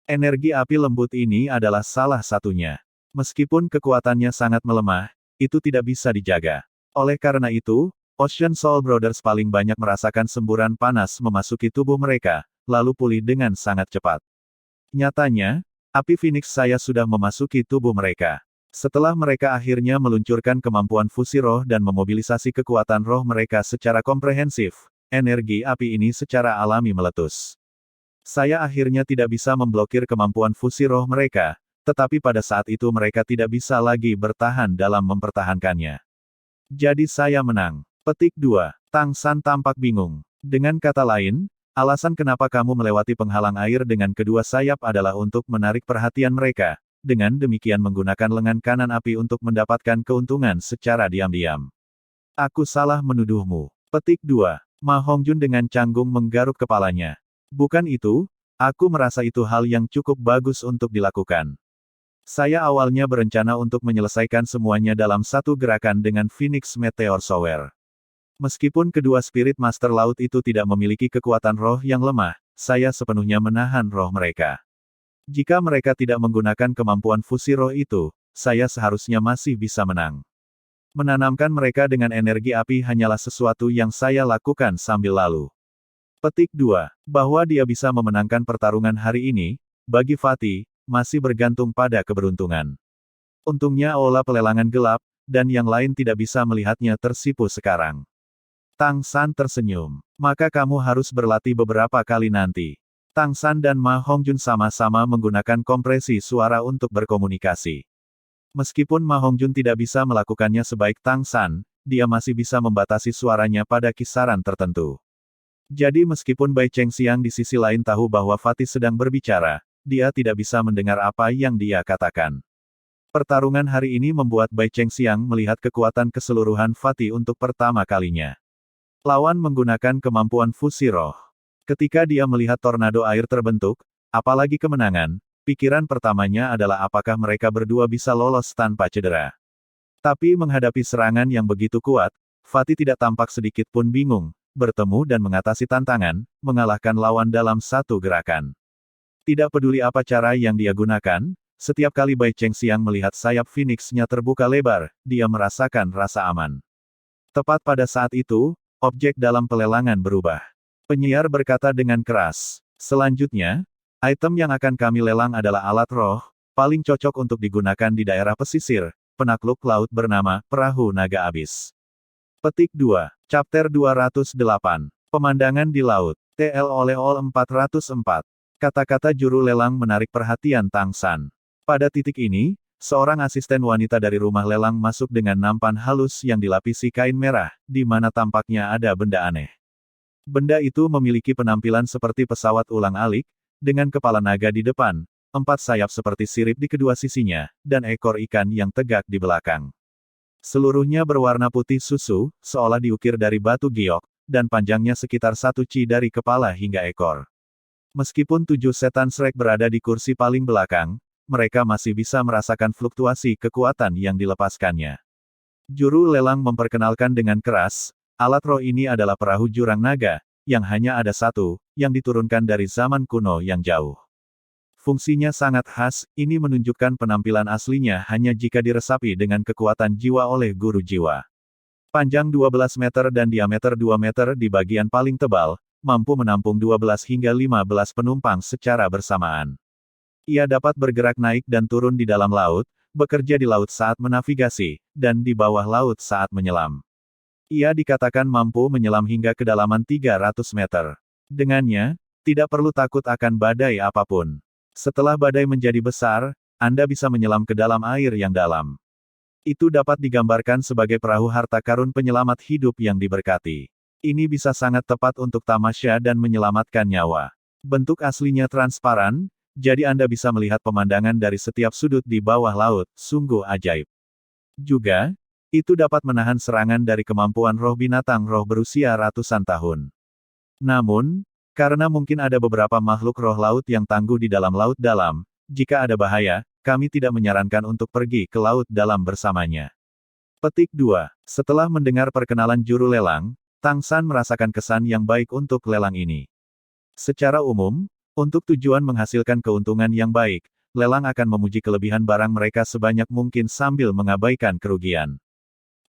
Energi api lembut ini adalah salah satunya. Meskipun kekuatannya sangat melemah, itu tidak bisa dijaga. Oleh karena itu, Ocean Soul Brothers paling banyak merasakan semburan panas memasuki tubuh mereka, lalu pulih dengan sangat cepat. Nyatanya, api Phoenix saya sudah memasuki tubuh mereka. Setelah mereka akhirnya meluncurkan kemampuan fusi roh dan memobilisasi kekuatan roh mereka secara komprehensif, energi api ini secara alami meletus. Saya akhirnya tidak bisa memblokir kemampuan fusi roh mereka, tetapi pada saat itu mereka tidak bisa lagi bertahan dalam mempertahankannya. Jadi saya menang. Petik 2. Tang San tampak bingung. Dengan kata lain, alasan kenapa kamu melewati penghalang air dengan kedua sayap adalah untuk menarik perhatian mereka, dengan demikian menggunakan lengan kanan api untuk mendapatkan keuntungan secara diam-diam. Aku salah menuduhmu. Petik 2. Ma Hongjun dengan canggung menggaruk kepalanya. Bukan itu, aku merasa itu hal yang cukup bagus untuk dilakukan. Saya awalnya berencana untuk menyelesaikan semuanya dalam satu gerakan dengan Phoenix Meteor Shower. Meskipun kedua spirit master laut itu tidak memiliki kekuatan roh yang lemah, saya sepenuhnya menahan roh mereka. Jika mereka tidak menggunakan kemampuan fusi roh itu, saya seharusnya masih bisa menang. Menanamkan mereka dengan energi api hanyalah sesuatu yang saya lakukan sambil lalu. Petik 2. Bahwa dia bisa memenangkan pertarungan hari ini, bagi Fatih, masih bergantung pada keberuntungan. Untungnya aula pelelangan gelap, dan yang lain tidak bisa melihatnya tersipu sekarang. Tang San tersenyum. Maka kamu harus berlatih beberapa kali nanti. Tang San dan Ma Hongjun sama-sama menggunakan kompresi suara untuk berkomunikasi. Meskipun Ma Hongjun tidak bisa melakukannya sebaik Tang San, dia masih bisa membatasi suaranya pada kisaran tertentu. Jadi meskipun Bai Chengxiang di sisi lain tahu bahwa Fatih sedang berbicara, dia tidak bisa mendengar apa yang dia katakan. Pertarungan hari ini membuat Bai Chengxiang melihat kekuatan keseluruhan Fatih untuk pertama kalinya. Lawan menggunakan kemampuan fusi roh. Ketika dia melihat tornado air terbentuk, apalagi kemenangan, pikiran pertamanya adalah apakah mereka berdua bisa lolos tanpa cedera. Tapi menghadapi serangan yang begitu kuat, Fatih tidak tampak sedikit pun bingung, bertemu dan mengatasi tantangan, mengalahkan lawan dalam satu gerakan. Tidak peduli apa cara yang dia gunakan, setiap kali Bai Chengxiang melihat sayap Phoenix-nya terbuka lebar, dia merasakan rasa aman. Tepat pada saat itu, objek dalam pelelangan berubah. Penyiar berkata dengan keras, selanjutnya, item yang akan kami lelang adalah alat roh, paling cocok untuk digunakan di daerah pesisir, penakluk laut bernama Perahu Naga Abis. Petik 2. Chapter 208. Pemandangan di laut. TL oleh Ol 404. Kata-kata juru lelang menarik perhatian Tang San. Pada titik ini, seorang asisten wanita dari rumah lelang masuk dengan nampan halus yang dilapisi kain merah, di mana tampaknya ada benda aneh. Benda itu memiliki penampilan seperti pesawat ulang-alik, dengan kepala naga di depan, 4 sayap seperti sirip di kedua sisinya, dan ekor ikan yang tegak di belakang. Seluruhnya berwarna putih susu, seolah diukir dari batu giok, dan panjangnya sekitar 1 chi dari kepala hingga ekor. Meskipun 7 setan Shrek berada di kursi paling belakang, mereka masih bisa merasakan fluktuasi kekuatan yang dilepaskannya. Juru lelang memperkenalkan dengan keras, alat roh ini adalah perahu jurang naga, yang hanya ada satu, yang diturunkan dari zaman kuno yang jauh. Fungsinya sangat khas, ini menunjukkan penampilan aslinya hanya jika diresapi dengan kekuatan jiwa oleh guru jiwa. Panjang 12 meter dan diameter 2 meter di bagian paling tebal, mampu menampung 12 hingga 15 penumpang secara bersamaan. Ia dapat bergerak naik dan turun di dalam laut, bekerja di laut saat menavigasi, dan di bawah laut saat menyelam. Ia dikatakan mampu menyelam hingga kedalaman 300 meter. Dengannya, tidak perlu takut akan badai apapun. Setelah badai menjadi besar, Anda bisa menyelam ke dalam air yang dalam. Itu dapat digambarkan sebagai perahu harta karun penyelamat hidup yang diberkati. Ini bisa sangat tepat untuk tamasya dan menyelamatkan nyawa. Bentuk aslinya transparan, jadi Anda bisa melihat pemandangan dari setiap sudut di bawah laut, sungguh ajaib. Juga, itu dapat menahan serangan dari kemampuan roh binatang roh berusia ratusan tahun. Namun, Karena mungkin ada beberapa makhluk roh laut yang tangguh di dalam laut dalam, jika ada bahaya, kami tidak menyarankan untuk pergi ke laut dalam bersamanya. Petik 2. Setelah mendengar perkenalan juru lelang, Tang San merasakan kesan yang baik untuk lelang ini. Secara umum, untuk tujuan menghasilkan keuntungan yang baik, lelang akan memuji kelebihan barang mereka sebanyak mungkin sambil mengabaikan kerugian.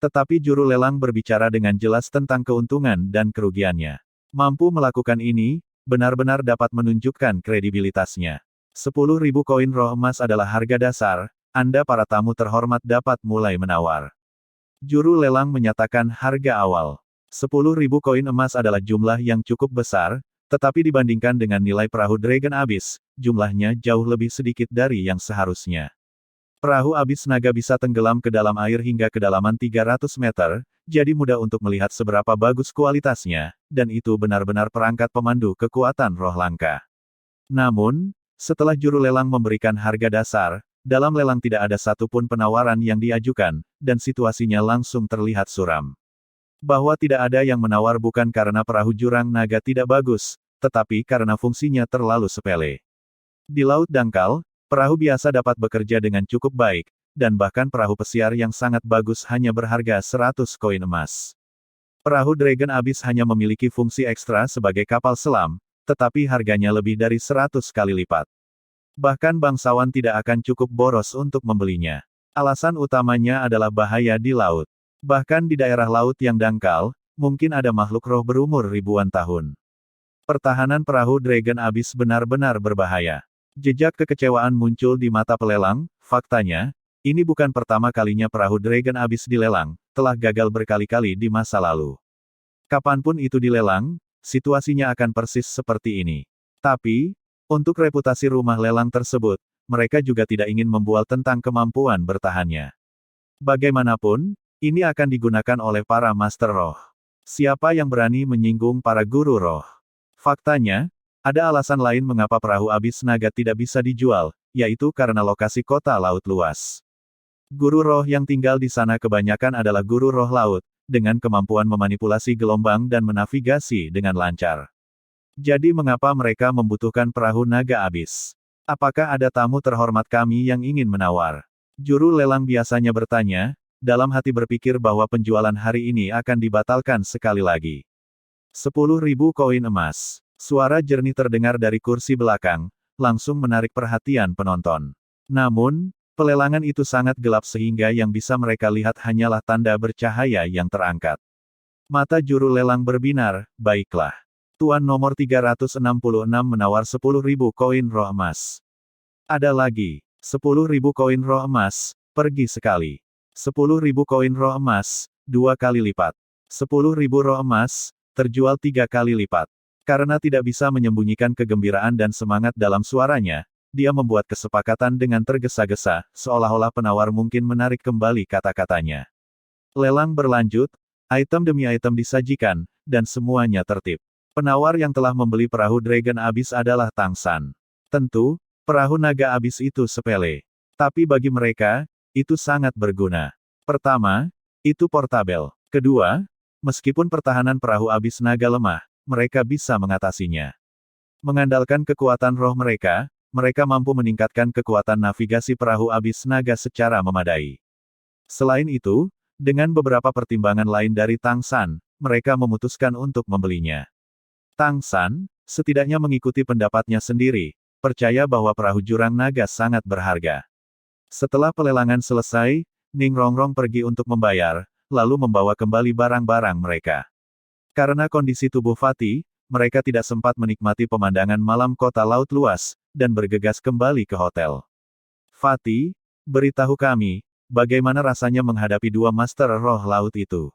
Tetapi juru lelang berbicara dengan jelas tentang keuntungan dan kerugiannya. Mampu melakukan ini, benar-benar dapat menunjukkan kredibilitasnya. 10.000 koin roh emas adalah harga dasar, Anda para tamu terhormat dapat mulai menawar. Juru lelang menyatakan harga awal. 10.000 koin emas adalah jumlah yang cukup besar, tetapi dibandingkan dengan nilai perahu Dragon Abyss, jumlahnya jauh lebih sedikit dari yang seharusnya. Perahu Abyss Naga bisa tenggelam ke dalam air hingga kedalaman 300 meter, jadi mudah untuk melihat seberapa bagus kualitasnya, dan itu benar-benar perangkat pemandu kekuatan roh langka. Namun, setelah juru lelang memberikan harga dasar, dalam lelang tidak ada satupun penawaran yang diajukan, dan situasinya langsung terlihat suram. Bahwa tidak ada yang menawar bukan karena perahu jurang naga tidak bagus, tetapi karena fungsinya terlalu sepele. Di laut dangkal, perahu biasa dapat bekerja dengan cukup baik, dan bahkan perahu pesiar yang sangat bagus hanya berharga 100 koin emas. Perahu Dragon Abyss hanya memiliki fungsi ekstra sebagai kapal selam, tetapi harganya lebih dari 100 kali lipat. Bahkan bangsawan tidak akan cukup boros untuk membelinya. Alasan utamanya adalah bahaya di laut. Bahkan di daerah laut yang dangkal, mungkin ada makhluk roh berumur ribuan tahun. Pertahanan perahu Dragon Abyss benar-benar berbahaya. Jejak kekecewaan muncul di mata pelelang, faktanya, ini bukan pertama kalinya perahu Dragon Abyss dilelang, telah gagal berkali-kali di masa lalu. Kapanpun itu dilelang, situasinya akan persis seperti ini. Tapi, untuk reputasi rumah lelang tersebut, mereka juga tidak ingin membual tentang kemampuan bertahannya. Bagaimanapun, ini akan digunakan oleh para Master Roh. Siapa yang berani menyinggung para guru roh? Faktanya, ada alasan lain mengapa perahu Abyss Naga tidak bisa dijual, yaitu karena lokasi kota laut luas. Guru roh yang tinggal di sana kebanyakan adalah guru roh laut, dengan kemampuan memanipulasi gelombang dan menavigasi dengan lancar. Jadi mengapa mereka membutuhkan perahu naga Abyss? Apakah ada tamu terhormat kami yang ingin menawar? Juru lelang biasanya bertanya, dalam hati berpikir bahwa penjualan hari ini akan dibatalkan sekali lagi. 10.000 koin emas. Suara jernih terdengar dari kursi belakang, langsung menarik perhatian penonton. Namun, pelelangan itu sangat gelap sehingga yang bisa mereka lihat hanyalah tanda bercahaya yang terangkat. Mata juru lelang berbinar, baiklah. Tuan nomor 366 menawar 10.000 koin roh emas. Ada lagi. 10.000 koin roh emas, pergi sekali. 10.000 koin roh emas, 2 kali lipat. 10.000 roh emas, terjual 3 kali lipat. Karena tidak bisa menyembunyikan kegembiraan dan semangat dalam suaranya, dia membuat kesepakatan dengan tergesa-gesa, seolah-olah penawar mungkin menarik kembali kata-katanya. Lelang berlanjut, item demi item disajikan, dan semuanya tertib. Penawar yang telah membeli perahu Dragon Abyss adalah Tang San. Tentu, perahu naga Abyss itu sepele. Tapi bagi mereka, itu sangat berguna. Pertama, itu portabel. Kedua, meskipun pertahanan perahu Abyss Naga lemah, mereka bisa mengatasinya. Mengandalkan kekuatan roh mereka, mereka mampu meningkatkan kekuatan navigasi perahu Abyss Naga secara memadai. Selain itu, dengan beberapa pertimbangan lain dari Tang San, mereka memutuskan untuk membelinya. Tang San, setidaknya mengikuti pendapatnya sendiri, percaya bahwa perahu jurang naga sangat berharga. Setelah pelelangan selesai, Ning Rongrong pergi untuk membayar, lalu membawa kembali barang-barang mereka. Karena kondisi tubuh Fatih, mereka tidak sempat menikmati pemandangan malam kota laut luas, dan bergegas kembali ke hotel. Fatih, beritahu kami, bagaimana rasanya menghadapi dua master roh laut itu?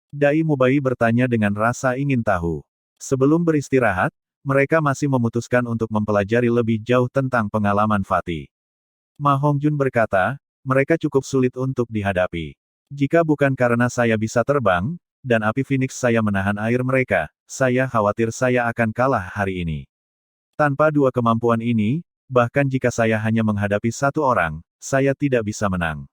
Dai Mubai bertanya dengan rasa ingin tahu. Sebelum beristirahat, mereka masih memutuskan untuk mempelajari lebih jauh tentang pengalaman Fatih. Ma Hongjun berkata, mereka cukup sulit untuk dihadapi. Jika bukan karena saya bisa terbang, dan api Phoenix saya menahan air mereka, saya khawatir saya akan kalah hari ini. Tanpa dua kemampuan ini, bahkan jika saya hanya menghadapi satu orang, saya tidak bisa menang.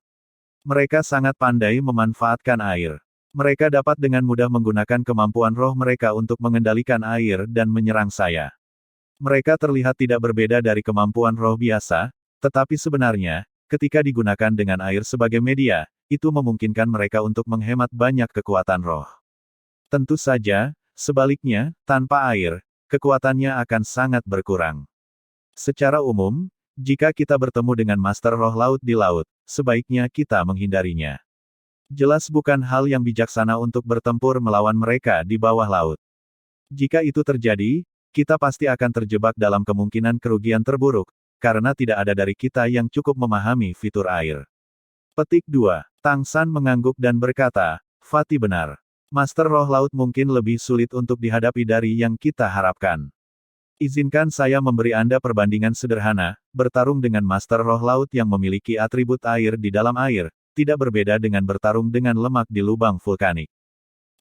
Mereka sangat pandai memanfaatkan air. Mereka dapat dengan mudah menggunakan kemampuan roh mereka untuk mengendalikan air dan menyerang saya. Mereka terlihat tidak berbeda dari kemampuan roh biasa, tetapi sebenarnya, ketika digunakan dengan air sebagai media, itu memungkinkan mereka untuk menghemat banyak kekuatan roh. Tentu saja, sebaliknya, tanpa air, kekuatannya akan sangat berkurang. Secara umum, jika kita bertemu dengan Master Roh Laut di laut, sebaiknya kita menghindarinya. Jelas bukan hal yang bijaksana untuk bertempur melawan mereka di bawah laut. Jika itu terjadi, kita pasti akan terjebak dalam kemungkinan kerugian terburuk, karena tidak ada dari kita yang cukup memahami fitur air. Petik 2. Tang San mengangguk dan berkata, Fatih benar. Master Roh Laut mungkin lebih sulit untuk dihadapi dari yang kita harapkan. Izinkan saya memberi Anda perbandingan sederhana, bertarung dengan Master Roh Laut yang memiliki atribut air di dalam air, tidak berbeda dengan bertarung dengan lemak di lubang vulkanik.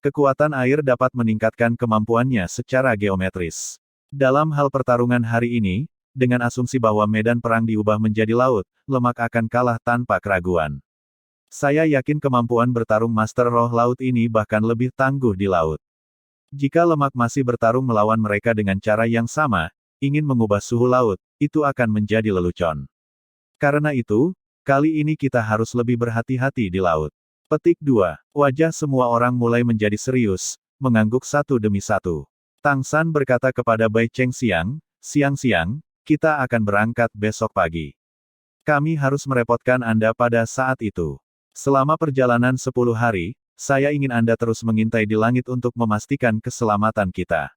Kekuatan air dapat meningkatkan kemampuannya secara geometris. Dalam hal pertarungan hari ini, dengan asumsi bahwa medan perang diubah menjadi laut, lemak akan kalah tanpa keraguan. Saya yakin kemampuan bertarung Master Roh Laut ini bahkan lebih tangguh di laut. Jika lemak masih bertarung melawan mereka dengan cara yang sama, ingin mengubah suhu laut, itu akan menjadi lelucon. Karena itu, kali ini kita harus lebih berhati-hati di laut. Petik 2. Wajah semua orang mulai menjadi serius, mengangguk satu demi satu. Tang San berkata kepada Bai Cheng Xiang, siang-siang, kita akan berangkat besok pagi. Kami harus merepotkan Anda pada saat itu. Selama perjalanan 10 hari, saya ingin Anda terus mengintai di langit untuk memastikan keselamatan kita.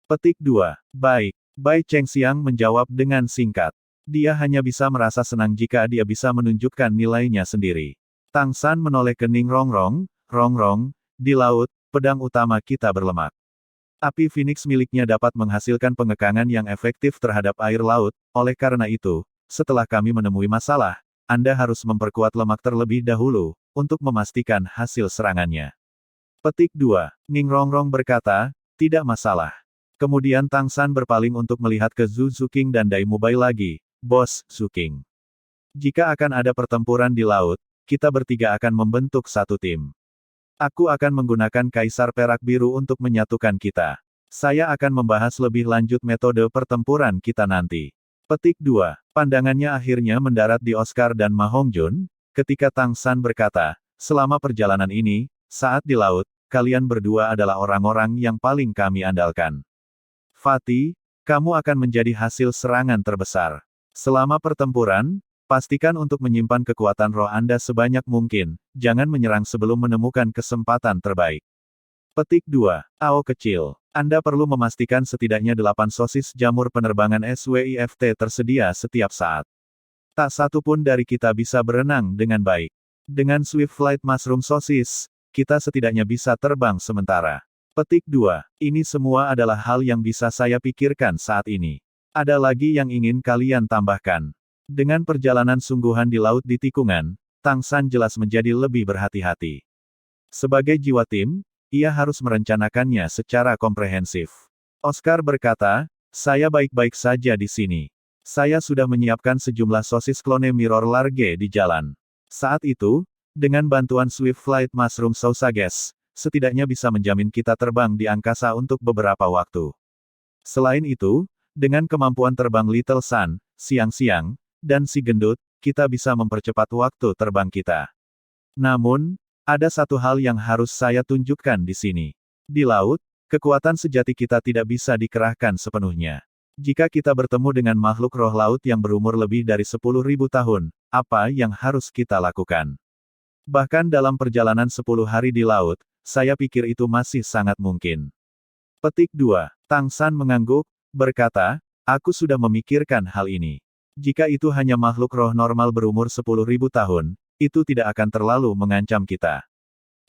Petik 2. Baik. Bai Cheng Xiang menjawab dengan singkat. Dia hanya bisa merasa senang jika dia bisa menunjukkan nilainya sendiri. Tang San menoleh ke Ning Rongrong, Rongrong, di laut, pedang utama kita berlemak. Api Phoenix miliknya dapat menghasilkan pengekangan yang efektif terhadap air laut, oleh karena itu, setelah kami menemui masalah, Anda harus memperkuat lemak terlebih dahulu, untuk memastikan hasil serangannya. Petik 2. Ning Rongrong berkata, tidak masalah. Kemudian Tang San berpaling untuk melihat ke Zhu Zuqing dan Dai Mubai lagi. Bos, Zuqing. Jika akan ada pertempuran di laut, kita bertiga akan membentuk satu tim. Aku akan menggunakan Kaisar Perak Biru untuk menyatukan kita. Saya akan membahas lebih lanjut metode pertempuran kita nanti. Petik 2. Pandangannya akhirnya mendarat di Oscar dan Ma Hongjun, ketika Tang San berkata, selama perjalanan ini, saat di laut, kalian berdua adalah orang-orang yang paling kami andalkan. Fatih, kamu akan menjadi hasil serangan terbesar. Selama pertempuran, pastikan untuk menyimpan kekuatan roh Anda sebanyak mungkin, jangan menyerang sebelum menemukan kesempatan terbaik. Petik 2. Ao kecil. Anda perlu memastikan setidaknya 8 sosis jamur penerbangan SWIFT tersedia setiap saat. Tak satu pun dari kita bisa berenang dengan baik. Dengan Swift Flight Mushroom Sosis, kita setidaknya bisa terbang sementara. Petik 2. Ini semua adalah hal yang bisa saya pikirkan saat ini. Ada lagi yang ingin kalian tambahkan. Dengan perjalanan sungguhan di laut di tikungan, Tang San jelas menjadi lebih berhati-hati. Sebagai jiwa tim, ia harus merencanakannya secara komprehensif. Oscar berkata, saya baik-baik saja di sini. Saya sudah menyiapkan sejumlah sosis klone Mirror Large di jalan. Saat itu, dengan bantuan Swift Flight Mushroom Sausages, setidaknya bisa menjamin kita terbang di angkasa untuk beberapa waktu. Selain itu, dengan kemampuan terbang Little Sun, siang-siang, dan si gendut, kita bisa mempercepat waktu terbang kita. Namun, ada satu hal yang harus saya tunjukkan di sini. Di laut, kekuatan sejati kita tidak bisa dikerahkan sepenuhnya. Jika kita bertemu dengan makhluk roh laut yang berumur lebih dari 10.000 tahun, apa yang harus kita lakukan? Bahkan dalam perjalanan 10 hari di laut, saya pikir itu masih sangat mungkin. Petik 2. Tang San mengangguk, berkata, aku sudah memikirkan hal ini. Jika itu hanya makhluk roh normal berumur 10.000 tahun, itu tidak akan terlalu mengancam kita.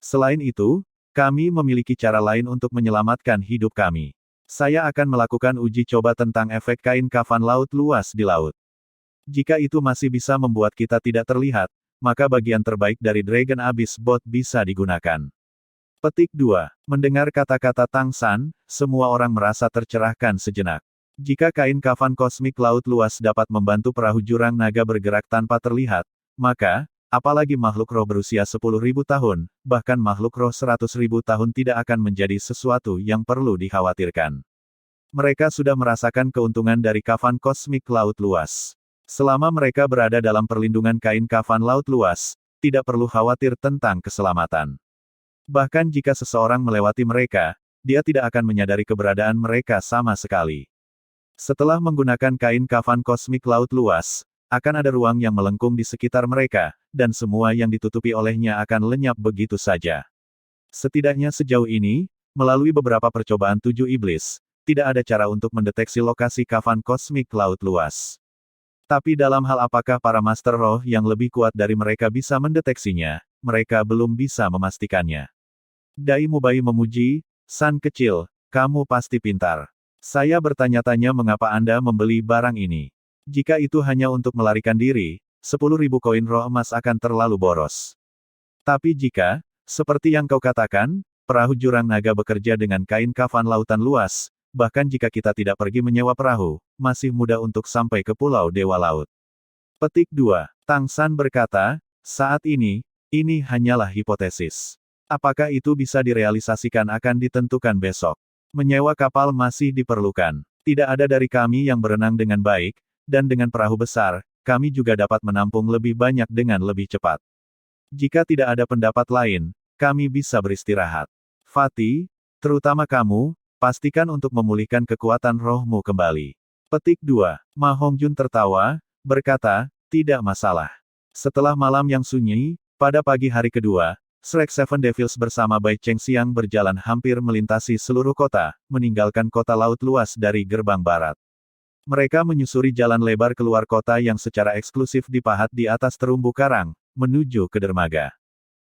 Selain itu, kami memiliki cara lain untuk menyelamatkan hidup kami. Saya akan melakukan uji coba tentang efek kain kafan laut luas di laut. Jika itu masih bisa membuat kita tidak terlihat, maka bagian terbaik dari Dragon Abyss Bot bisa digunakan. Petik 2. Mendengar kata-kata Tang San, semua orang merasa tercerahkan sejenak. Jika kain kafan kosmik laut luas dapat membantu perahu jurang naga bergerak tanpa terlihat, maka, apalagi makhluk roh berusia 10.000 tahun, bahkan makhluk roh 100.000 tahun tidak akan menjadi sesuatu yang perlu dikhawatirkan. Mereka sudah merasakan keuntungan dari kafan kosmik laut luas. Selama mereka berada dalam perlindungan kain kafan laut luas, tidak perlu khawatir tentang keselamatan. Bahkan jika seseorang melewati mereka, dia tidak akan menyadari keberadaan mereka sama sekali. Setelah menggunakan kain kafan kosmik laut luas, akan ada ruang yang melengkung di sekitar mereka, dan semua yang ditutupi olehnya akan lenyap begitu saja. Setidaknya sejauh ini, melalui beberapa percobaan 7 iblis, tidak ada cara untuk mendeteksi lokasi kafan kosmik laut luas. Tapi dalam hal apakah para master roh yang lebih kuat dari mereka bisa mendeteksinya, mereka belum bisa memastikannya. Dai Mubai memuji, "San kecil, kamu pasti pintar. Saya bertanya-tanya mengapa Anda membeli barang ini. Jika itu hanya untuk melarikan diri, 10.000 koin roh emas akan terlalu boros. Tapi jika, seperti yang kau katakan, perahu jurang naga bekerja dengan kain kafan lautan luas, bahkan jika kita tidak pergi menyewa perahu, masih mudah untuk sampai ke Pulau Dewa Laut." Petik 2. Tang San berkata, "Saat ini hanyalah hipotesis. Apakah itu bisa direalisasikan akan ditentukan besok. Menyewa kapal masih diperlukan. Tidak ada dari kami yang berenang dengan baik, dan dengan perahu besar, kami juga dapat menampung lebih banyak dengan lebih cepat. Jika tidak ada pendapat lain, kami bisa beristirahat. Fatih, terutama kamu, pastikan untuk memulihkan kekuatan rohmu kembali." Petik 2. Ma Hongjun tertawa, berkata, "Tidak masalah." Setelah malam yang sunyi, pada pagi hari kedua, Shrek Seven Devils bersama Bai Cheng Xiang berjalan hampir melintasi seluruh kota, meninggalkan kota laut luas dari gerbang barat. Mereka menyusuri jalan lebar keluar kota yang secara eksklusif dipahat di atas terumbu karang, menuju ke dermaga.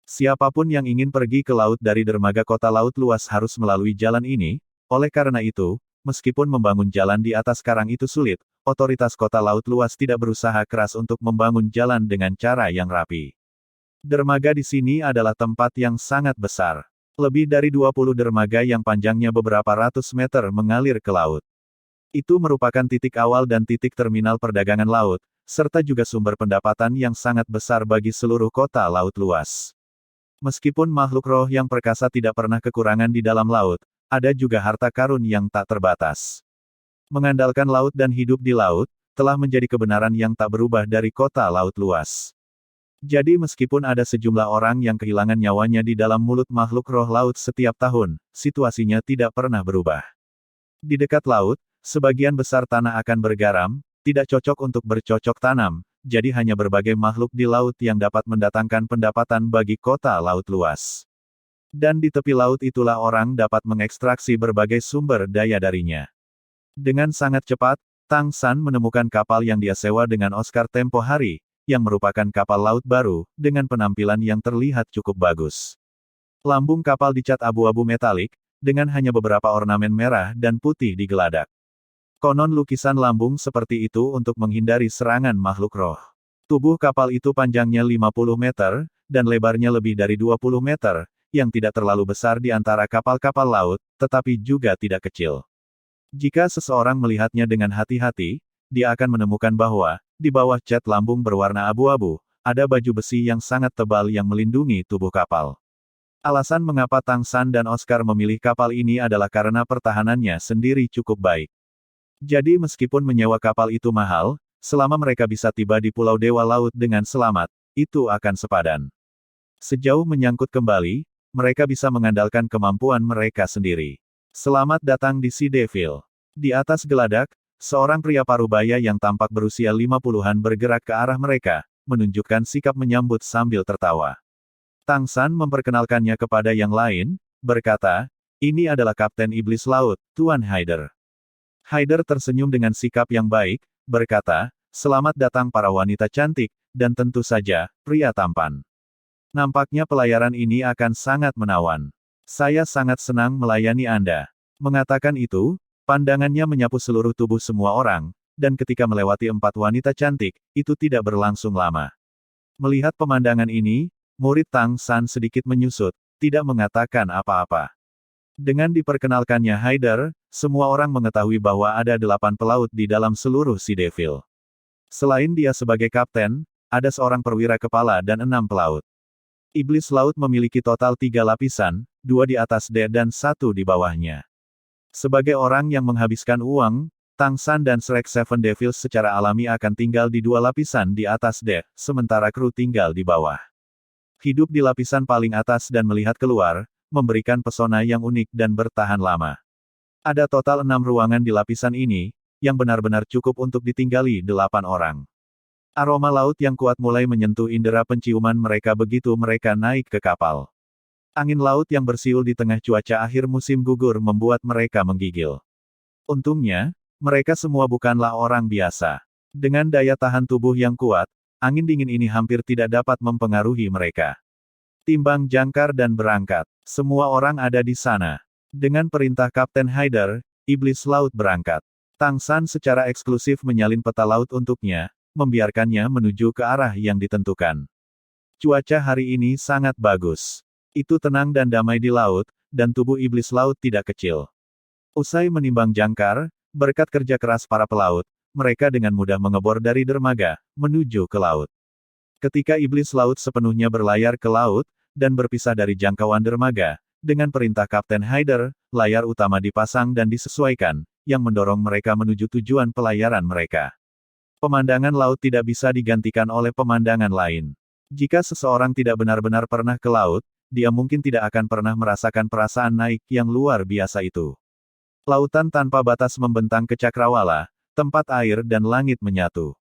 Siapapun yang ingin pergi ke laut dari dermaga kota laut luas harus melalui jalan ini. Oleh karena itu, meskipun membangun jalan di atas karang itu sulit, otoritas kota laut luas tidak berusaha keras untuk membangun jalan dengan cara yang rapi. Dermaga di sini adalah tempat yang sangat besar. Lebih dari 20 dermaga yang panjangnya beberapa ratus meter mengalir ke laut. Itu merupakan titik awal dan titik terminal perdagangan laut, serta juga sumber pendapatan yang sangat besar bagi seluruh kota laut luas. Meskipun makhluk roh yang perkasa tidak pernah kekurangan di dalam laut, ada juga harta karun yang tak terbatas. Mengandalkan laut dan hidup di laut, telah menjadi kebenaran yang tak berubah dari kota laut luas. Jadi meskipun ada sejumlah orang yang kehilangan nyawanya di dalam mulut makhluk roh laut setiap tahun, situasinya tidak pernah berubah. Di dekat laut, sebagian besar tanah akan bergaram, tidak cocok untuk bercocok tanam, jadi hanya berbagai makhluk di laut yang dapat mendatangkan pendapatan bagi kota laut luas. Dan di tepi laut itulah orang dapat mengekstraksi berbagai sumber daya darinya. Dengan sangat cepat, Tang San menemukan kapal yang dia sewa dengan Oscar tempo hari, yang merupakan kapal laut baru, dengan penampilan yang terlihat cukup bagus. Lambung kapal dicat abu-abu metalik, dengan hanya beberapa ornamen merah dan putih di geladak. Konon lukisan lambung seperti itu untuk menghindari serangan makhluk roh. Tubuh kapal itu panjangnya 50 meter, dan lebarnya lebih dari 20 meter, yang tidak terlalu besar di antara kapal-kapal laut, tetapi juga tidak kecil. Jika seseorang melihatnya dengan hati-hati, dia akan menemukan bahwa, di bawah cat lambung berwarna abu-abu, ada baju besi yang sangat tebal yang melindungi tubuh kapal. Alasan mengapa Tang San dan Oscar memilih kapal ini adalah karena pertahanannya sendiri cukup baik. Jadi meskipun menyewa kapal itu mahal, selama mereka bisa tiba di Pulau Dewa Laut dengan selamat, itu akan sepadan. Sejauh menyangkut kembali, mereka bisa mengandalkan kemampuan mereka sendiri. Selamat datang di Sea Devil. Di atas geladak, seorang pria parubaya yang tampak berusia 50-an bergerak ke arah mereka, menunjukkan sikap menyambut sambil tertawa. Tang San memperkenalkannya kepada yang lain, berkata, "Ini adalah Kapten Iblis Laut, Tuan Haider." Haider tersenyum dengan sikap yang baik, berkata, "Selamat datang para wanita cantik, dan tentu saja, pria tampan. Nampaknya pelayaran ini akan sangat menawan. Saya sangat senang melayani Anda." Mengatakan itu, pandangannya menyapu seluruh tubuh semua orang, dan ketika melewati 4 wanita cantik, itu tidak berlangsung lama. Melihat pemandangan ini, murid Tang San sedikit menyusut, tidak mengatakan apa-apa. Dengan diperkenalkannya Haider, semua orang mengetahui bahwa ada 8 pelaut di dalam seluruh Sea Devil. Selain dia sebagai kapten, ada seorang perwira kepala dan 6 pelaut. Iblis laut memiliki total 3 lapisan, 2 di atas D dan 1 di bawahnya. Sebagai orang yang menghabiskan uang, Tang San dan Shrek Seven Devils secara alami akan tinggal di 2 lapisan di atas D, sementara kru tinggal di bawah. Hidup di lapisan paling atas dan melihat keluar, memberikan pesona yang unik dan bertahan lama. Ada total 6 ruangan di lapisan ini, yang benar-benar cukup untuk ditinggali 8 orang. Aroma laut yang kuat mulai menyentuh indera penciuman mereka begitu mereka naik ke kapal. Angin laut yang bersiul di tengah cuaca akhir musim gugur membuat mereka menggigil. Untungnya, mereka semua bukanlah orang biasa. Dengan daya tahan tubuh yang kuat, angin dingin ini hampir tidak dapat mempengaruhi mereka. Timbang jangkar dan berangkat. Semua orang ada di sana. Dengan perintah Kapten Haider, Iblis Laut berangkat. Tang San secara eksklusif menyalin peta laut untuknya, membiarkannya menuju ke arah yang ditentukan. Cuaca hari ini sangat bagus. Itu tenang dan damai di laut, dan tubuh Iblis Laut tidak kecil. Usai menimbang jangkar, berkat kerja keras para pelaut, mereka dengan mudah mengebor dari dermaga, menuju ke laut. Ketika Iblis Laut sepenuhnya berlayar ke laut, dan berpisah dari jangkauan dermaga, dengan perintah Kapten Haider, layar utama dipasang dan disesuaikan, yang mendorong mereka menuju tujuan pelayaran mereka. Pemandangan laut tidak bisa digantikan oleh pemandangan lain. Jika seseorang tidak benar-benar pernah ke laut, dia mungkin tidak akan pernah merasakan perasaan naik yang luar biasa itu. Lautan tanpa batas membentang ke cakrawala, tempat air dan langit menyatu.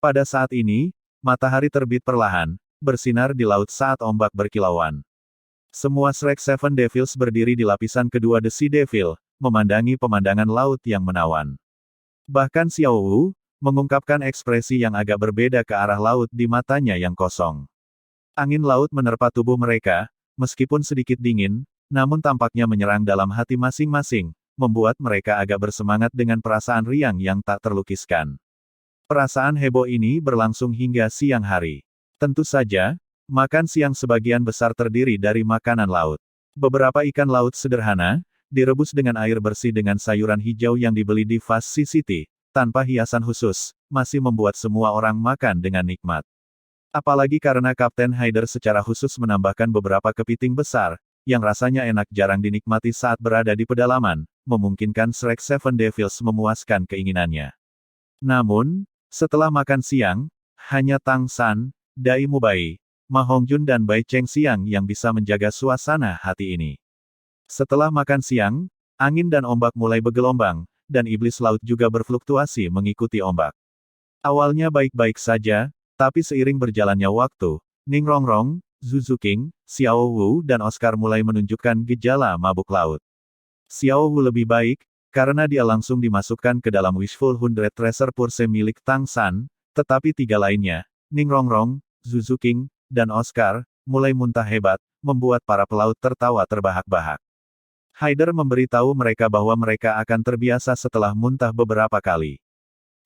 Pada saat ini, matahari terbit perlahan, bersinar di laut saat ombak berkilauan. Semua Shrek Seven Devils berdiri di lapisan kedua The Sea Devil, memandangi pemandangan laut yang menawan. Bahkan Xiao Wu, mengungkapkan ekspresi yang agak berbeda ke arah laut di matanya yang kosong. Angin laut menerpa tubuh mereka, meskipun sedikit dingin, namun tampaknya menyerang dalam hati masing-masing, membuat mereka agak bersemangat dengan perasaan riang yang tak terlukiskan. Perasaan heboh ini berlangsung hingga siang hari. Tentu saja, makan siang sebagian besar terdiri dari makanan laut. Beberapa ikan laut sederhana, direbus dengan air bersih dengan sayuran hijau yang dibeli di Fast Sea City, tanpa hiasan khusus, masih membuat semua orang makan dengan nikmat. Apalagi karena Kapten Haider secara khusus menambahkan beberapa kepiting besar, yang rasanya enak jarang dinikmati saat berada di pedalaman, memungkinkan Shrek Seven Devils memuaskan keinginannya. Namun, setelah makan siang, hanya Tang San, Dai Mubai, Ma Hongjun dan Bai Cheng Xiang yang bisa menjaga suasana hati ini. Setelah makan siang, angin dan ombak mulai bergelombang, dan iblis laut juga berfluktuasi mengikuti ombak. Awalnya baik-baik saja, tapi seiring berjalannya waktu, Ning Rongrong, Zhu Zuqing, Xiao Wu dan Oscar mulai menunjukkan gejala mabuk laut. Xiao Wu lebih baik, karena dia langsung dimasukkan ke dalam Wishful 100 Treasure Purse milik Tang San, tetapi 3 lainnya, Ning Rongrong, Zhu Zuqing, dan Oscar, mulai muntah hebat, membuat para pelaut tertawa terbahak-bahak. Haider memberitahu mereka bahwa mereka akan terbiasa setelah muntah beberapa kali.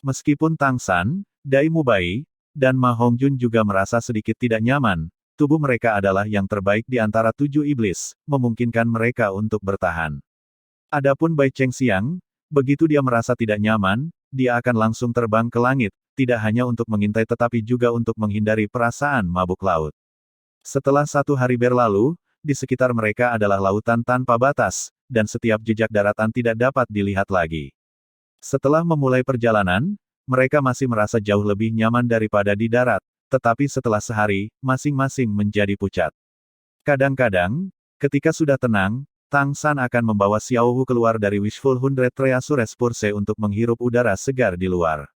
Meskipun Tang San, Dai Mubai, dan Ma Hongjun juga merasa sedikit tidak nyaman, tubuh mereka adalah yang terbaik di antara 7 iblis, memungkinkan mereka untuk bertahan. Adapun Bai Cheng Xiang, begitu dia merasa tidak nyaman, dia akan langsung terbang ke langit, tidak hanya untuk mengintai tetapi juga untuk menghindari perasaan mabuk laut. Setelah 1 hari berlalu, di sekitar mereka adalah lautan tanpa batas, dan setiap jejak daratan tidak dapat dilihat lagi. Setelah memulai perjalanan, mereka masih merasa jauh lebih nyaman daripada di darat, tetapi setelah sehari, masing-masing menjadi pucat. Kadang-kadang, ketika sudah tenang, Tang San akan membawa Xiao Wu keluar dari Wishful 100 Treasure Purse untuk menghirup udara segar di luar.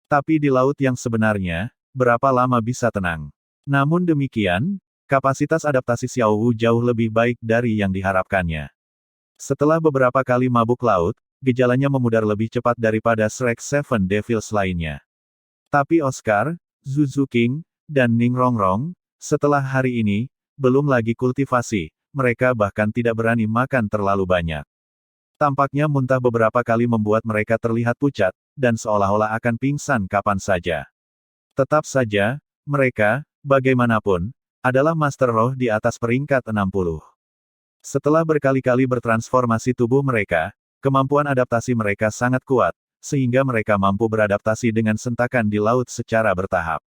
Tapi di laut yang sebenarnya, berapa lama bisa tenang? Namun demikian, kapasitas adaptasi Xiao Wu jauh lebih baik dari yang diharapkannya. Setelah beberapa kali mabuk laut, gejalanya memudar lebih cepat daripada Shrek Seven Devils lainnya. Tapi Oscar, Zhu Zuqing, dan Ning Rongrong, setelah hari ini, belum lagi kultivasi, mereka bahkan tidak berani makan terlalu banyak. Tampaknya muntah beberapa kali membuat mereka terlihat pucat, dan seolah-olah akan pingsan kapan saja. Tetap saja, mereka, bagaimanapun, adalah Master Roh di atas peringkat 60. Setelah berkali-kali bertransformasi tubuh mereka, kemampuan adaptasi mereka sangat kuat, sehingga mereka mampu beradaptasi dengan sentakan di laut secara bertahap.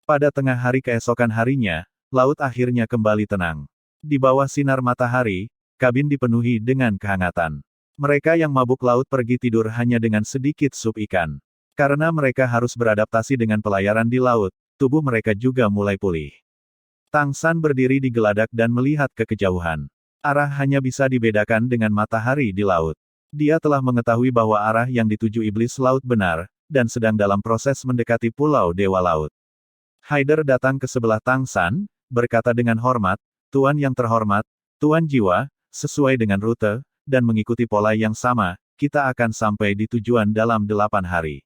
Pada tengah hari keesokan harinya, laut akhirnya kembali tenang. Di bawah sinar matahari, kabin dipenuhi dengan kehangatan. Mereka yang mabuk laut pergi tidur hanya dengan sedikit sup ikan. Karena mereka harus beradaptasi dengan pelayaran di laut, tubuh mereka juga mulai pulih. Tang San berdiri di geladak dan melihat ke kejauhan. Arah hanya bisa dibedakan dengan matahari di laut. Dia telah mengetahui bahwa arah yang dituju iblis laut benar, dan sedang dalam proses mendekati Pulau Dewa Laut. Haider datang ke sebelah Tang San, berkata dengan hormat, "Tuan yang terhormat, Tuan Jiwa, sesuai dengan rute, dan mengikuti pola yang sama, kita akan sampai di tujuan dalam 8 hari.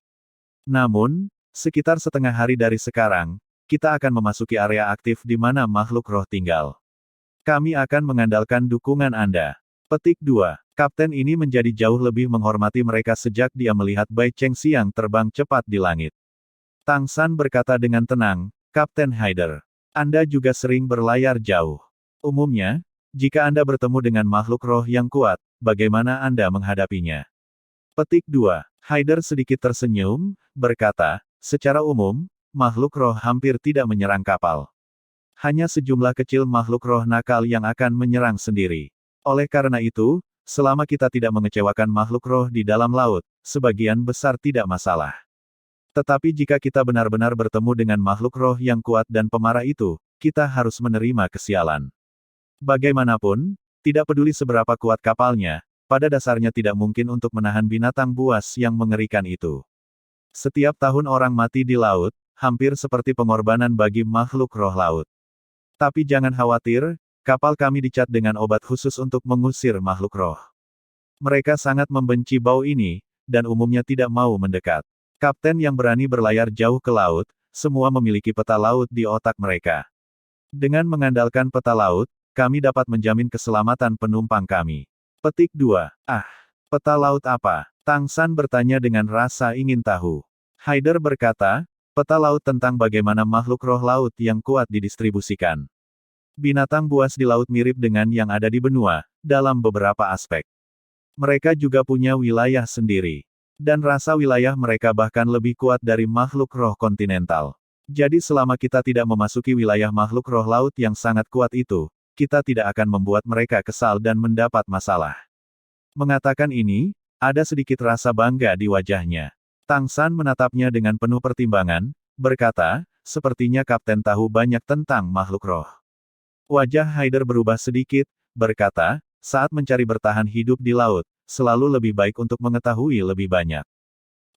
Namun, sekitar setengah hari dari sekarang, kita akan memasuki area aktif di mana makhluk roh tinggal. Kami akan mengandalkan dukungan Anda." Petik 2. Kapten ini menjadi jauh lebih menghormati mereka sejak dia melihat Bai Chengxiang terbang cepat di langit. Tang San berkata dengan tenang, "Kapten Haider, Anda juga sering berlayar jauh. Umumnya, jika Anda bertemu dengan makhluk roh yang kuat, bagaimana Anda menghadapinya?" Petik 2. Haider sedikit tersenyum, berkata, "Secara umum, makhluk roh hampir tidak menyerang kapal. Hanya sejumlah kecil makhluk roh nakal yang akan menyerang sendiri. Oleh karena itu, selama kita tidak mengecewakan makhluk roh di dalam laut, sebagian besar tidak masalah. Tetapi jika kita benar-benar bertemu dengan makhluk roh yang kuat dan pemarah itu, kita harus menerima kesialan. Bagaimanapun, tidak peduli seberapa kuat kapalnya, pada dasarnya tidak mungkin untuk menahan binatang buas yang mengerikan itu. Setiap tahun orang mati di laut, hampir seperti pengorbanan bagi makhluk roh laut. Tapi jangan khawatir, kapal kami dicat dengan obat khusus untuk mengusir makhluk roh. Mereka sangat membenci bau ini, dan umumnya tidak mau mendekat. Kapten yang berani berlayar jauh ke laut, semua memiliki peta laut di otak mereka. Dengan mengandalkan peta laut, kami dapat menjamin keselamatan penumpang kami. Petik 2. Peta laut apa? Tang San bertanya dengan rasa ingin tahu. Haider berkata, "Peta laut tentang bagaimana makhluk roh laut yang kuat didistribusikan. Binatang buas di laut mirip dengan yang ada di benua, dalam beberapa aspek. Mereka juga punya wilayah sendiri. Dan rasa wilayah mereka bahkan lebih kuat dari makhluk roh kontinental. Jadi selama kita tidak memasuki wilayah makhluk roh laut yang sangat kuat itu, kita tidak akan membuat mereka kesal dan mendapat masalah." Mengatakan ini, ada sedikit rasa bangga di wajahnya. Tang San menatapnya dengan penuh pertimbangan, berkata, "Sepertinya Kapten tahu banyak tentang makhluk roh." Wajah Haider berubah sedikit, berkata, "Saat mencari bertahan hidup di laut, selalu lebih baik untuk mengetahui lebih banyak.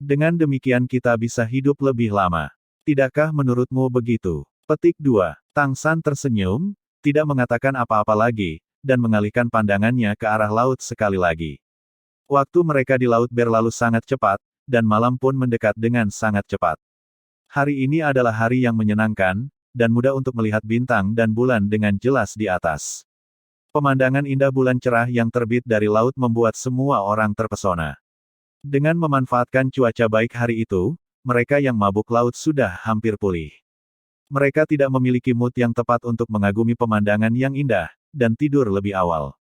Dengan demikian kita bisa hidup lebih lama. Tidakkah menurutmu begitu?" Petik 2. Tang San tersenyum, tidak mengatakan apa-apa lagi, dan mengalihkan pandangannya ke arah laut sekali lagi. Waktu mereka di laut berlalu sangat cepat, dan malam pun mendekat dengan sangat cepat. Hari ini adalah hari yang menyenangkan, dan mudah untuk melihat bintang dan bulan dengan jelas di atas. Pemandangan indah bulan cerah yang terbit dari laut membuat semua orang terpesona. Dengan memanfaatkan cuaca baik hari itu, mereka yang mabuk laut sudah hampir pulih. Mereka tidak memiliki mood yang tepat untuk mengagumi pemandangan yang indah, dan tidur lebih awal.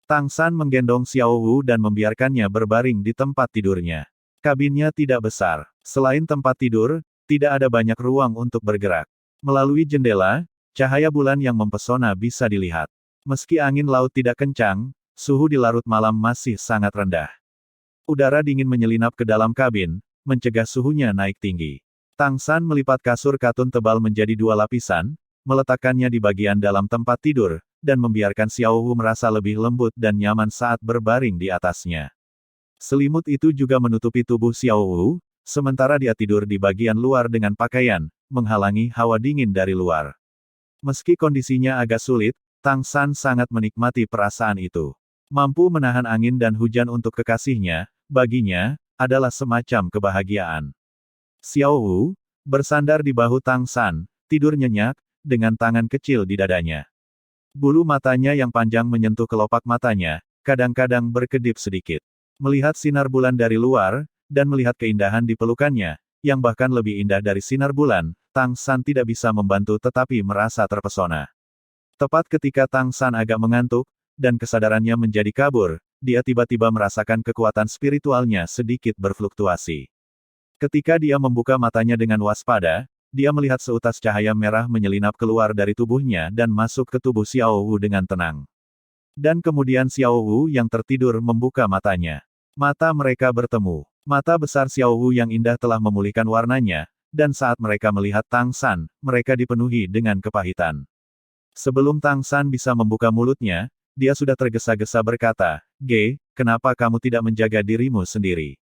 Tang San menggendong Xiao Wu dan membiarkannya berbaring di tempat tidurnya. Kabinnya tidak besar. Selain tempat tidur, tidak ada banyak ruang untuk bergerak. Melalui jendela, cahaya bulan yang mempesona bisa dilihat. Meski angin laut tidak kencang, suhu di larut malam masih sangat rendah. Udara dingin menyelinap ke dalam kabin, mencegah suhunya naik tinggi. Tang San melipat kasur katun tebal menjadi 2 lapisan, meletakkannya di bagian dalam tempat tidur, dan membiarkan Xiao Wu merasa lebih lembut dan nyaman saat berbaring di atasnya. Selimut itu juga menutupi tubuh Xiao Wu, sementara dia tidur di bagian luar dengan pakaian, menghalangi hawa dingin dari luar. Meski kondisinya agak sulit, Tang San sangat menikmati perasaan itu. Mampu menahan angin dan hujan untuk kekasihnya, baginya, adalah semacam kebahagiaan. Xiao Wu, bersandar di bahu Tang San, tidur nyenyak, dengan tangan kecil di dadanya. Bulu matanya yang panjang menyentuh kelopak matanya, kadang-kadang berkedip sedikit. Melihat sinar bulan dari luar, dan melihat keindahan di pelukannya, yang bahkan lebih indah dari sinar bulan, Tang San tidak bisa membantu tetapi merasa terpesona. Tepat ketika Tang San agak mengantuk, dan kesadarannya menjadi kabur, dia tiba-tiba merasakan kekuatan spiritualnya sedikit berfluktuasi. Ketika dia membuka matanya dengan waspada, dia melihat seutas cahaya merah menyelinap keluar dari tubuhnya dan masuk ke tubuh Xiao Wu dengan tenang. Dan kemudian Xiao Wu yang tertidur membuka matanya. Mata mereka bertemu. Mata besar Xiao Wu yang indah telah memulihkan warnanya, dan saat mereka melihat Tang San, mereka dipenuhi dengan kepahitan. Sebelum Tang San bisa membuka mulutnya, dia sudah tergesa-gesa berkata, "Ge, kenapa kamu tidak menjaga dirimu sendiri?"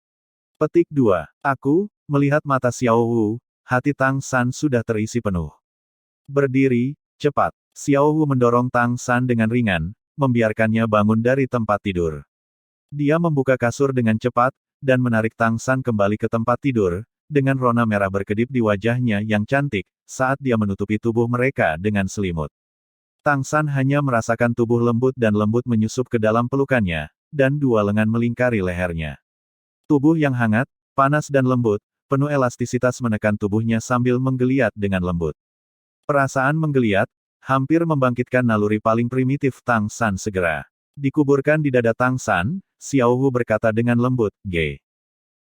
Petik 2. Aku, melihat mata Xiao Wu, hati Tang San sudah terisi penuh. Berdiri, cepat. Xiao Wu mendorong Tang San dengan ringan, membiarkannya bangun dari tempat tidur. Dia membuka kasur dengan cepat, dan menarik Tang San kembali ke tempat tidur, dengan rona merah berkedip di wajahnya yang cantik, saat dia menutupi tubuh mereka dengan selimut. Tang San hanya merasakan tubuh lembut dan lembut menyusup ke dalam pelukannya, dan dua lengan melingkari lehernya. Tubuh yang hangat, panas dan lembut, penuh elastisitas menekan tubuhnya sambil menggeliat dengan lembut. Perasaan menggeliat, hampir membangkitkan naluri paling primitif Tang San segera. Dikuburkan di dada Tang San, Xiao Wu berkata dengan lembut, "Ge.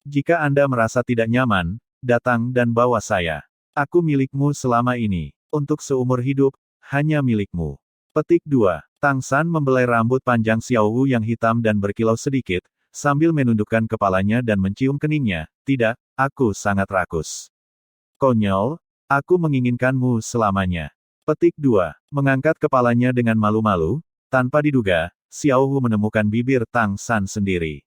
Jika Anda merasa tidak nyaman, datang dan bawa saya. Aku milikmu selama ini. Untuk seumur hidup, hanya milikmu." Petik 2. Tang San membelai rambut panjang Xiao Wu yang hitam dan berkilau sedikit, sambil menundukkan kepalanya dan mencium keningnya. "Tidak, aku sangat rakus. Konyol, aku menginginkanmu selamanya." Petik 2. Mengangkat kepalanya dengan malu-malu, tanpa diduga, Xiao Wu menemukan bibir Tang San sendiri.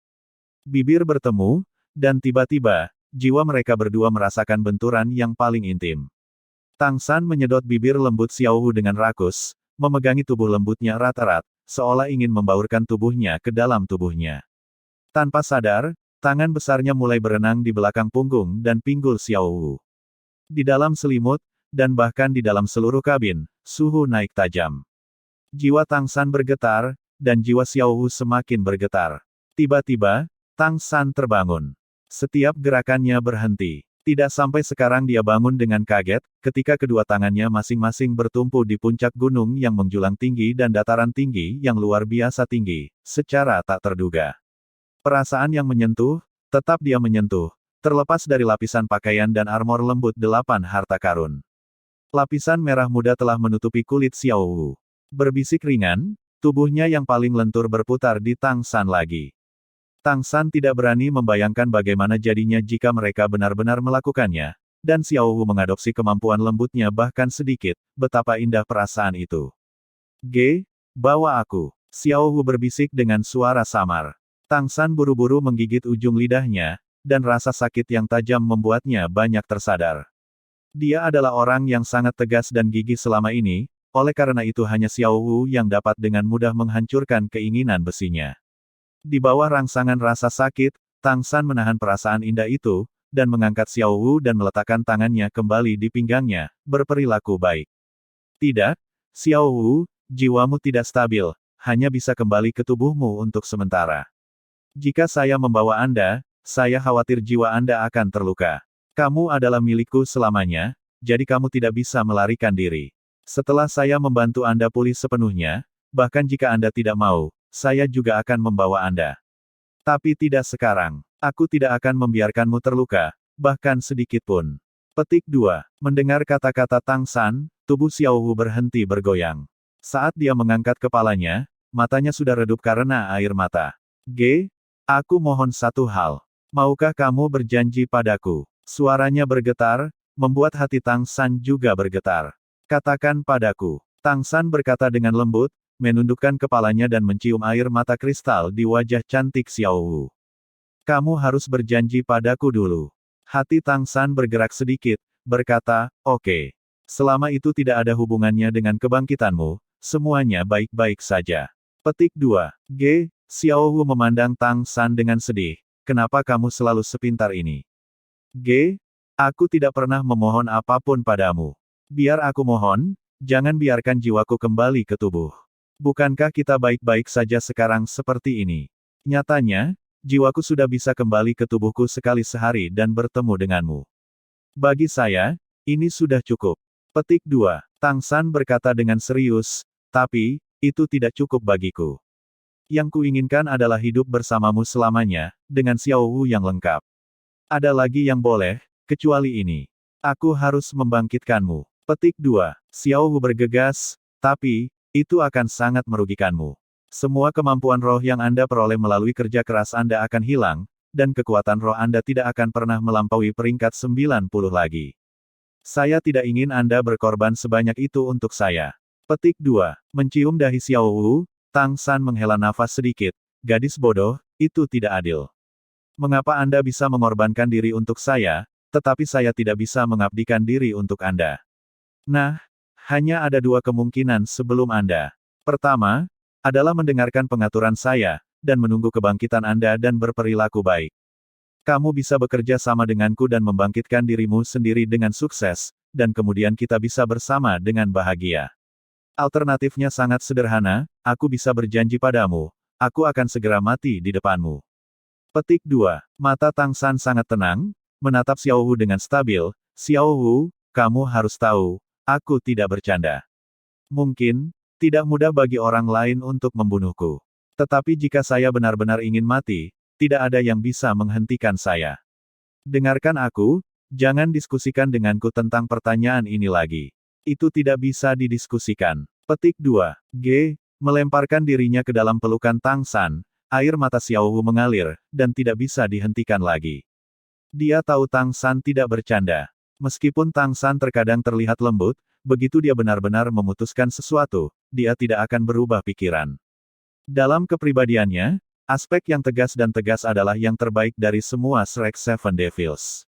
Bibir bertemu, dan tiba-tiba, jiwa mereka berdua merasakan benturan yang paling intim. Tang San menyedot bibir lembut Xiao Wu dengan rakus, memegangi tubuh lembutnya erat-erat, seolah ingin membaurkan tubuhnya ke dalam tubuhnya. Tanpa sadar, tangan besarnya mulai berenang di belakang punggung dan pinggul Xiao Wu. Di dalam selimut, dan bahkan di dalam seluruh kabin, suhu naik tajam. Jiwa Tang San bergetar, dan jiwa Xiao Wu semakin bergetar. Tiba-tiba, Tang San terbangun. Setiap gerakannya berhenti. Tidak sampai sekarang dia bangun dengan kaget, ketika kedua tangannya masing-masing bertumpu di puncak gunung yang menjulang tinggi dan dataran tinggi yang luar biasa tinggi, secara tak terduga. Perasaan yang menyentuh, tetap dia menyentuh, terlepas dari lapisan pakaian dan armor lembut 8 harta karun. Lapisan merah muda telah menutupi kulit Xiao Wu. Berbisik ringan, tubuhnya yang paling lentur berputar di Tang San lagi. Tang San tidak berani membayangkan bagaimana jadinya jika mereka benar-benar melakukannya, dan Xiao Wu mengadopsi kemampuan lembutnya bahkan sedikit, betapa indah perasaan itu. "Ge, bawa aku." Xiao Wu berbisik dengan suara samar. Tang San buru-buru menggigit ujung lidahnya, dan rasa sakit yang tajam membuatnya banyak tersadar. Dia adalah orang yang sangat tegas dan gigih selama ini, oleh karena itu hanya Xiao Wu yang dapat dengan mudah menghancurkan keinginan besinya. Di bawah rangsangan rasa sakit, Tang San menahan perasaan indah itu, dan mengangkat Xiao Wu dan meletakkan tangannya kembali di pinggangnya, berperilaku baik. "Tidak, Xiao Wu, jiwamu tidak stabil, hanya bisa kembali ke tubuhmu untuk sementara. Jika saya membawa Anda, saya khawatir jiwa Anda akan terluka. Kamu adalah milikku selamanya, jadi kamu tidak bisa melarikan diri. Setelah saya membantu Anda pulih sepenuhnya, bahkan jika Anda tidak mau, saya juga akan membawa Anda. Tapi tidak sekarang. Aku tidak akan membiarkanmu terluka, bahkan sedikit pun." Petik 2. Mendengar kata-kata Tang San, tubuh Xiao Wu berhenti bergoyang. Saat dia mengangkat kepalanya, matanya sudah redup karena air mata. "Ge, aku mohon satu hal. Maukah kamu berjanji padaku?" Suaranya bergetar, membuat hati Tang San juga bergetar. "Katakan padaku." Tang San berkata dengan lembut, menundukkan kepalanya dan mencium air mata kristal di wajah cantik Xiao Wu. "Kamu harus berjanji padaku dulu." Hati Tang San bergerak sedikit, berkata, "Oke. Selama itu tidak ada hubungannya dengan kebangkitanmu, semuanya baik-baik saja." Petik 2. Ge, Xiao Wu memandang Tang San dengan sedih. "Kenapa kamu selalu sepintar ini?" "Ge, aku tidak pernah memohon apapun padamu. Biar aku mohon, jangan biarkan jiwaku kembali ke tubuh. Bukankah kita baik-baik saja sekarang seperti ini? Nyatanya, jiwaku sudah bisa kembali ke tubuhku sekali sehari dan bertemu denganmu. Bagi saya, ini sudah cukup." Petik 2. Tang San berkata dengan serius, "Tapi, itu tidak cukup bagiku. Yang kuinginkan adalah hidup bersamamu selamanya, dengan Xiao Wu yang lengkap. Ada lagi yang boleh, kecuali ini." Aku harus membangkitkanmu. Petik 2. Xiao Wu bergegas, tapi, itu akan sangat merugikanmu. Semua kemampuan roh yang Anda peroleh melalui kerja keras Anda akan hilang, dan kekuatan roh Anda tidak akan pernah melampaui peringkat 90 lagi. Saya tidak ingin Anda berkorban sebanyak itu untuk saya. Petik 2. Mencium dahi Xiao Wu, Tang San menghela nafas sedikit. Gadis bodoh, itu tidak adil. Mengapa Anda bisa mengorbankan diri untuk saya, tetapi saya tidak bisa mengabdikan diri untuk Anda? Nah, hanya ada dua kemungkinan sebelum Anda. Pertama, adalah mendengarkan pengaturan saya, dan menunggu kebangkitan Anda dan berperilaku baik. Kamu bisa bekerja sama denganku dan membangkitkan dirimu sendiri dengan sukses, dan kemudian kita bisa bersama dengan bahagia. Alternatifnya sangat sederhana, aku bisa berjanji padamu, aku akan segera mati di depanmu. Petik 2. Mata Tang San sangat tenang, menatap Xiao Wu dengan stabil. Xiao Wu, kamu harus tahu, aku tidak bercanda. Mungkin, tidak mudah bagi orang lain untuk membunuhku. Tetapi jika saya benar-benar ingin mati, tidak ada yang bisa menghentikan saya. Dengarkan aku, jangan diskusikan denganku tentang pertanyaan ini lagi. Itu tidak bisa didiskusikan. Petik 2. G. Melemparkan dirinya ke dalam pelukan Tang San, air mata Xiao Wu mengalir, dan tidak bisa dihentikan lagi. Dia tahu Tang San tidak bercanda. Meskipun Tang San terkadang terlihat lembut, begitu dia benar-benar memutuskan sesuatu, dia tidak akan berubah pikiran. Dalam kepribadiannya, aspek yang tegas dan tegas adalah yang terbaik dari semua Shrek Seven Devils.